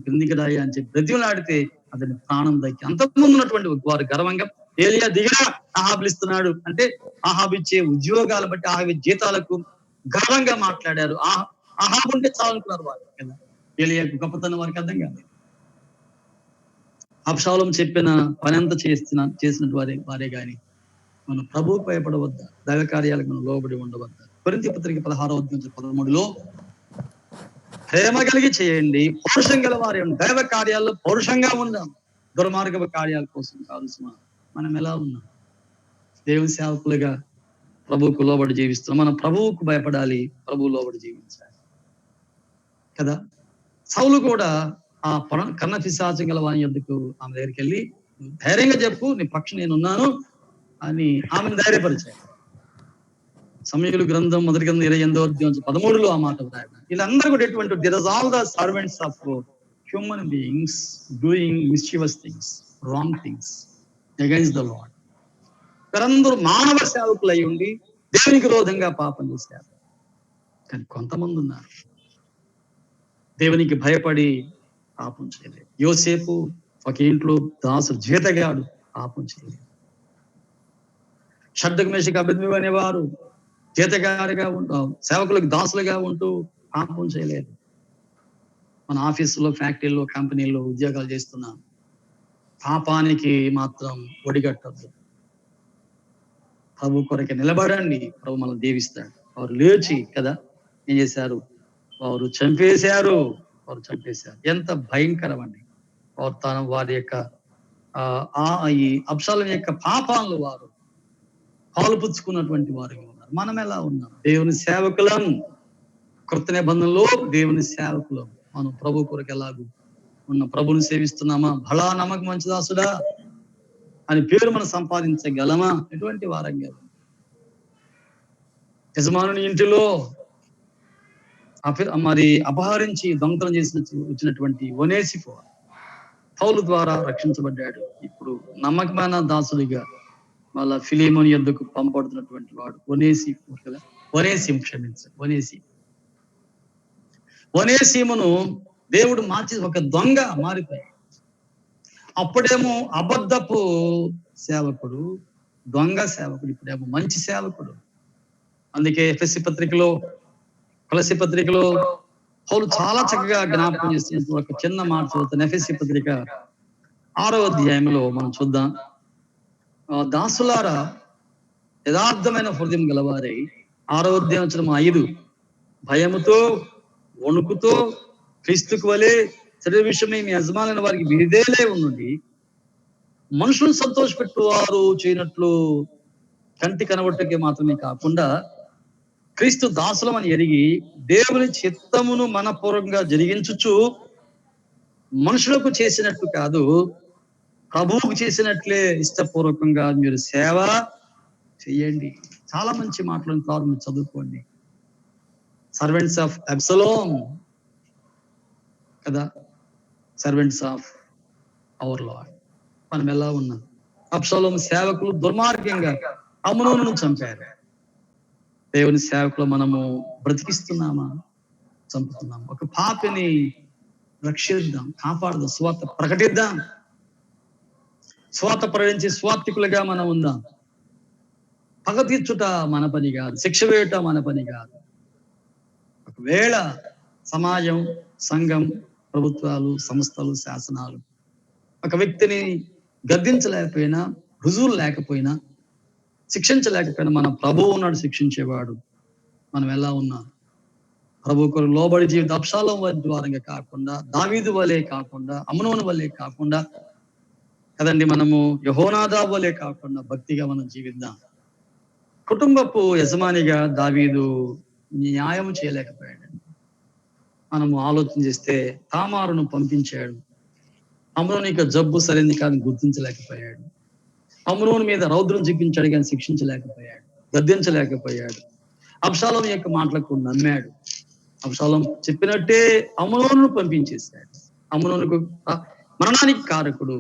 క్రిందికి రాయ్యా అని చెప్పి బ్రతిమలాడితే అతని ప్రాణం దక్కి అంతకుముందు ఉన్నటువంటి వారు గర్వంగా ఏలియా దిగిరా ఆహాబులు ఇస్తున్నాడు అంటే, ఆహాబు ఇచ్చే ఉద్యోగాలు బట్టి, ఆహాబు జీతాలకు గర్వంగా మాట్లాడారు. ఆహాబు ఉంటే చాలనుకున్నారు వారు కదా. ఏలియాకు గొప్పతనం వారికి అర్థం కాదు. అబ్షాలోం చెప్పిన పని అంతా చేసినటువంటి వారే గాని మనం ప్రభువుకు భయపడవద్దా? దైవ కార్యాలకు మనం లోబడి ఉండవద్దా? కొరింథీ పత్రిక 16వ అధ్యాయం 13లో ప్రేమ కలిగి చేయండి, పౌరుషం గల వారి దైవ కార్యాల్లో పౌరుషంగా ఉందాం, దుర్మార్గ కార్యాల కోసం కావాల్సిన మనం ఎలా ఉన్నాం? దేవుని సేవకులుగా ప్రభువుకు లోబడి జీవిస్తున్నాం. మనం ప్రభువుకు భయపడాలి, ప్రభువు లోబడి జీవించాలి కదా. సౌలు కూడా ఆ కన్న పిశాచం గల వాని యొద్దకు ఆమె దగ్గరికి వెళ్ళి, ధైర్యంగా చెప్పు, నీ పక్షం నేనున్నాను అని ఆమెను ధైర్యపరిచాడు. సమయలు గ్రంథం మొదటి గ్రంథం 28:13 ఆ మాట వ్రాయబడింది. వీళ్ళందరూ కూడా ఎటువంటి there are all the servants of human beings doing mischievous things, wrong things against the Lord. వీరందరూ మానవ సేవకులు అయి ఉండి దేవునికి విరోధంగా పాపం చేశారు. కానీ కొంతమంది ఉన్నారు దేవునికి భయపడి పాపం చేయలేదు. యోసేపు ఒక ఇంట్లో దాసుడు, జీతగాడు, పాపం చేయలేదు. షడ్రకు మేషకు అబేద్నెగో అనేవారు జీతగాడిగా ఉంటూ, సేవకులకు దాసులుగా ఉంటూ పాపం చేయలేదు. మన ఆఫీసులో, ఫ్యాక్టరీలో, కంపెనీలో ఉద్యోగాలు చేస్తున్నాం. పాపానికి మాత్రం ఒడిగట్టద్దు. ప్రభు కొరకే నిలబడండి, ప్రభు మనల్ని దీవిస్తాడు. వారు లేచి కదా ఏం చేశారు? వారు చంపేశారు. ఎంత భయంకరం అండి! వారి యొక్క ఈ అబ్షాలోము యొక్క పాపాలను వారు పాలుపుచ్చుకున్నటువంటి వారుగా ఉన్నారు. మనం ఎలా ఉన్నాం? దేవుని సేవకులం. కృత నిబంధనలో దేవుని సేవకులం. మనం ప్రభు కొరకు ఎలాగూ ఉన్న ప్రభుని సేవిస్తున్నామా? భళా నమ్మక మంచి దాసుడా అని పేరు మనం సంపాదించగలమా? ఎటువంటి వారంగా యజమానుని ఇంటిలో మరి అపహరించి దొంగతనం చేసి వచ్చినటువంటి ఒనేసిఫో పౌలు ద్వారా రక్షించబడ్డాడు. ఇప్పుడు నమ్మకమైన దాసుడిగా మళ్ళా ఫిలీమోని యొద్దకు పంపబడుతున్నటువంటి వాడు ఒనేసిమును దేవుడు మార్చి ఒక దొంగ మారిపోయాడు. అప్పుడేమో అబద్ధపు సేవకుడు, దొంగ సేవకుడు, ఇప్పుడేమో మంచి సేవకుడు. అందుకే కొలస్సీ పత్రికలో పౌలు చాలా చక్కగా జ్ఞాపకం చేస్తే ఒక చిన్న మాట చదువుతాను. ఎఫెసీ పత్రిక 6వ అధ్యాయంలో మనం చూద్దాం. దాసులారా, యథార్థమైన హృదయం గలవారై, 6వ అధ్యాయం 5, భయముతో వణుకుతో క్రీస్తుకు వలె శరీర విషయమై మీ యజమానులైన వారికి విధేయులై ఉండండి. మనుషులను సంతోషపెట్టువారు చేయనట్లు కంటి కనబట్టుకే మాత్రమే కాకుండా క్రీస్తు దాసులమని ఎరిగి దేవుని చిత్తమును మనపూర్వకంగా జరిగించుచు మనుషులకు చేసినట్లు కాదు, ప్రభువుకు చేసినట్లే ఇష్టపూర్వకంగా మీరు సేవ చెయ్యండి. చాలా మంచి మాటలను మీరు చదువుకోండి. సర్వెంట్స్ ఆఫ్ అబ్సలోమ్ కదా, సర్వెంట్స్ ఆఫ్ అవర్ లార్డ్. మనం ఎలా ఉన్నాం? అబ్సలోము సేవకులు దుర్మార్గంగా అమ్నోనును చంపారు. దేవుని సేవకులు మనము బ్రతికిస్తున్నామా, చంపుతున్నాం? ఒక పాపిని రక్షిద్దాం, కాపాడుదాం, స్వార్థ ప్రకటిద్దాం. స్వార్థ ప్రకటించి స్వార్థికులుగా మనం ఉందాం. పగ తీర్చుట మన పని కాదు, శిక్ష వేయట మన పని కాదు. ఒకవేళ సమాజం, సంఘం, ప్రభుత్వాలు, సంస్థలు, శాసనాలు ఒక వ్యక్తిని గద్దించలేకపోయినా, రుజువులు లేకపోయినా, శిక్షించలేకపోయినా, మన ప్రభువు ఉన్నాడు శిక్షించేవాడు. మనం ఎలా ఉన్నా ప్రభు కొరకు లోబడి జీవిత అబ్షాలోము వారంగా కాకుండా, దావీదు వలె కాకుండా, అమ్నోను వలె కాకుండా కదండి, మనము యెహోనాదాబు వలె కాకుండా భక్తిగా మనం జీవిద్దాం. కుటుంబపు యజమానిగా దావీదు న్యాయం చేయలేకపోయాడు. మనము ఆలోచన చేస్తే తామారును పంపించాడు. అమ్నోను యొక్క జబ్బు సరైనది కాదని గుర్తించలేకపోయాడు. అమ్నోను మీద రౌద్రం చిక్కించాడు కానీ శిక్షించలేకపోయాడు, గద్దించలేకపోయాడు. అబ్షాలోము యొక్క మాటలకు నమ్మాడు. అబ్షాలోము చెప్పినట్టే అమ్నోనును పంపించేశాడు. అమ్నోనుకు మరణానికి కారకుడు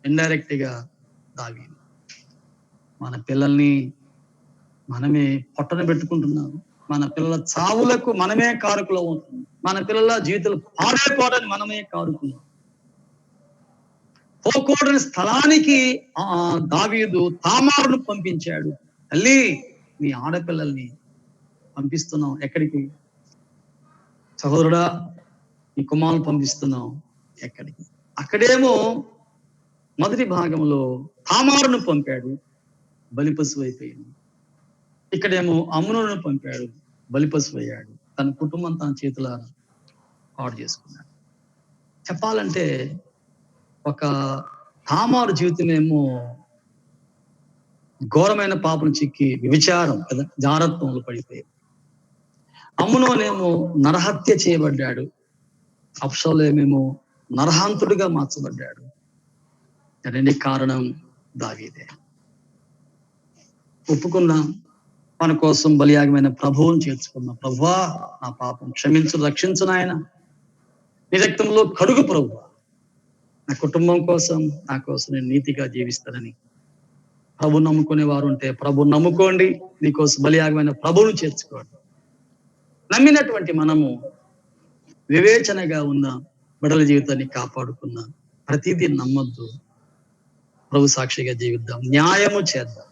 ఇండైరెక్ట్ గా దావీదు. మన పిల్లల్ని మనమే పొట్టన పెట్టుకుంటున్నాం. మన పిల్లల చావులకు మనమే కారకులు అవుతున్నాం. మన పిల్లల జీవితాలు పాడైపోవడానికి మనమే కారకులు. పోకూడని స్థలానికి దావీదు తామారును పంపించాడు. తల్లి, నీ ఆడపిల్లల్ని పంపిస్తున్నావు ఎక్కడికి? సహోదరుడా, నీ కుమారులు పంపిస్తున్నావు ఎక్కడికి? అక్కడేమో మొదటి భాగంలో తామారును పంపాడు, బలిపశువు అయిపోయింది. ఇక్కడేమో అమ్నోనును పంపాడు, బలిపశువు అయ్యాడు. తన కుటుంబం తన చేతుల పాడు చేసుకున్నాడు. చెప్పాలంటే ఒక తామారు జీవితం ఏమో ఘోరమైన పాపం చిక్కి వ్యభిచారం కదా, జారత్వంలో పడిపోయాడు. అమ్నోనేమో నరహత్య చేయబడ్డాడు. అబ్షాలోమేమో నరహంతుడిగా మార్చబడ్డాడు. దానికి కారణం దావీదే. ఒప్పుకున్నాం, మన కోసం బలియాగమైన ప్రభువుని చేర్చుకున్నాం. ప్రభువా, నా పాపం క్షమించు, రక్షించు నాయన, నీ రక్తంలో కడుగు ప్రభువా, నా కుటుంబం కోసం, నా కోసం నేను నీతిగా జీవిస్తానని ప్రభు నమ్ముకునే వారు ఉంటే ప్రభు నమ్ముకోండి, నీకోసం బలియాగమైన ప్రభువును చేర్చుకోండి. నమ్మినటువంటి మనము వివేచనగా ఉన్న బిడ్డల జీవితాన్ని కాపాడుకున్న ప్రతిదీ నమ్మొద్దు. ప్రభు సాక్షిగా జీవిద్దాం, న్యాయము చేద్దాం,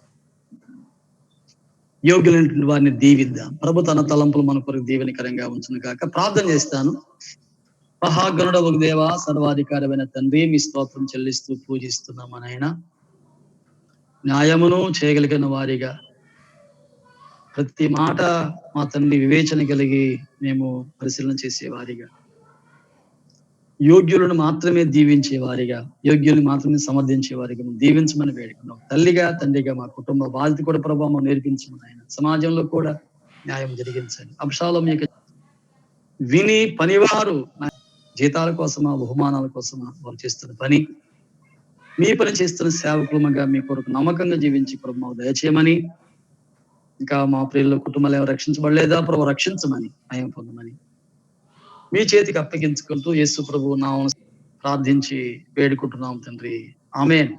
యోగ్యులైనటువంటి వారిని దీవిద్దాం. ప్రభు తన తలంపులు మన కొరకు దీవెనకరంగా ఉంచును కాక. ప్రార్థన చేస్తాను. మహాగణుడవు దేవా, సర్వాధికారమైన తండ్రి, మీ స్తోత్రం చెల్లిస్తూ పూజిస్తున్నాం. నాయన, న్యాయమును చేయగలిగిన వారిగా ప్రతి మాట మా తండ్రి వివేచన కలిగి మేము పరిశీలన చేసేవారిగా, యోగ్యులను మాత్రమే దీవించే వారిగా, యోగ్యులను మాత్రమే సమర్థించే వారిగా దీవించమని వేడుకున్నాం. తల్లిగా, తండ్రిగా మా కుటుంబ బాధ్యత కూడా ప్రభావం నేర్పించమని, ఆయన సమాజంలో కూడా న్యాయం జరిగించండి. అంశాలు మీకు విని పనివారు జీతాల కోసమా, బహుమానాల కోసమా వారు చేస్తున్న పని, మీ పని చేస్తున్న సేవకులుగా మీ కొరకు నమ్మకంగా జీవించి ప్రభు దయచేయమని, ఇంకా మా ప్రియుల కుటుంబాలు ఎవరు రక్షించబడలేదా ప్రభు రక్షించమని, నయం పొందమని మీ చేతికి అప్పగించుకుంటూ యేసు ప్రభు నామమున ప్రార్థించి వేడుకుంటున్నాం తండ్రి. ఆమేన్.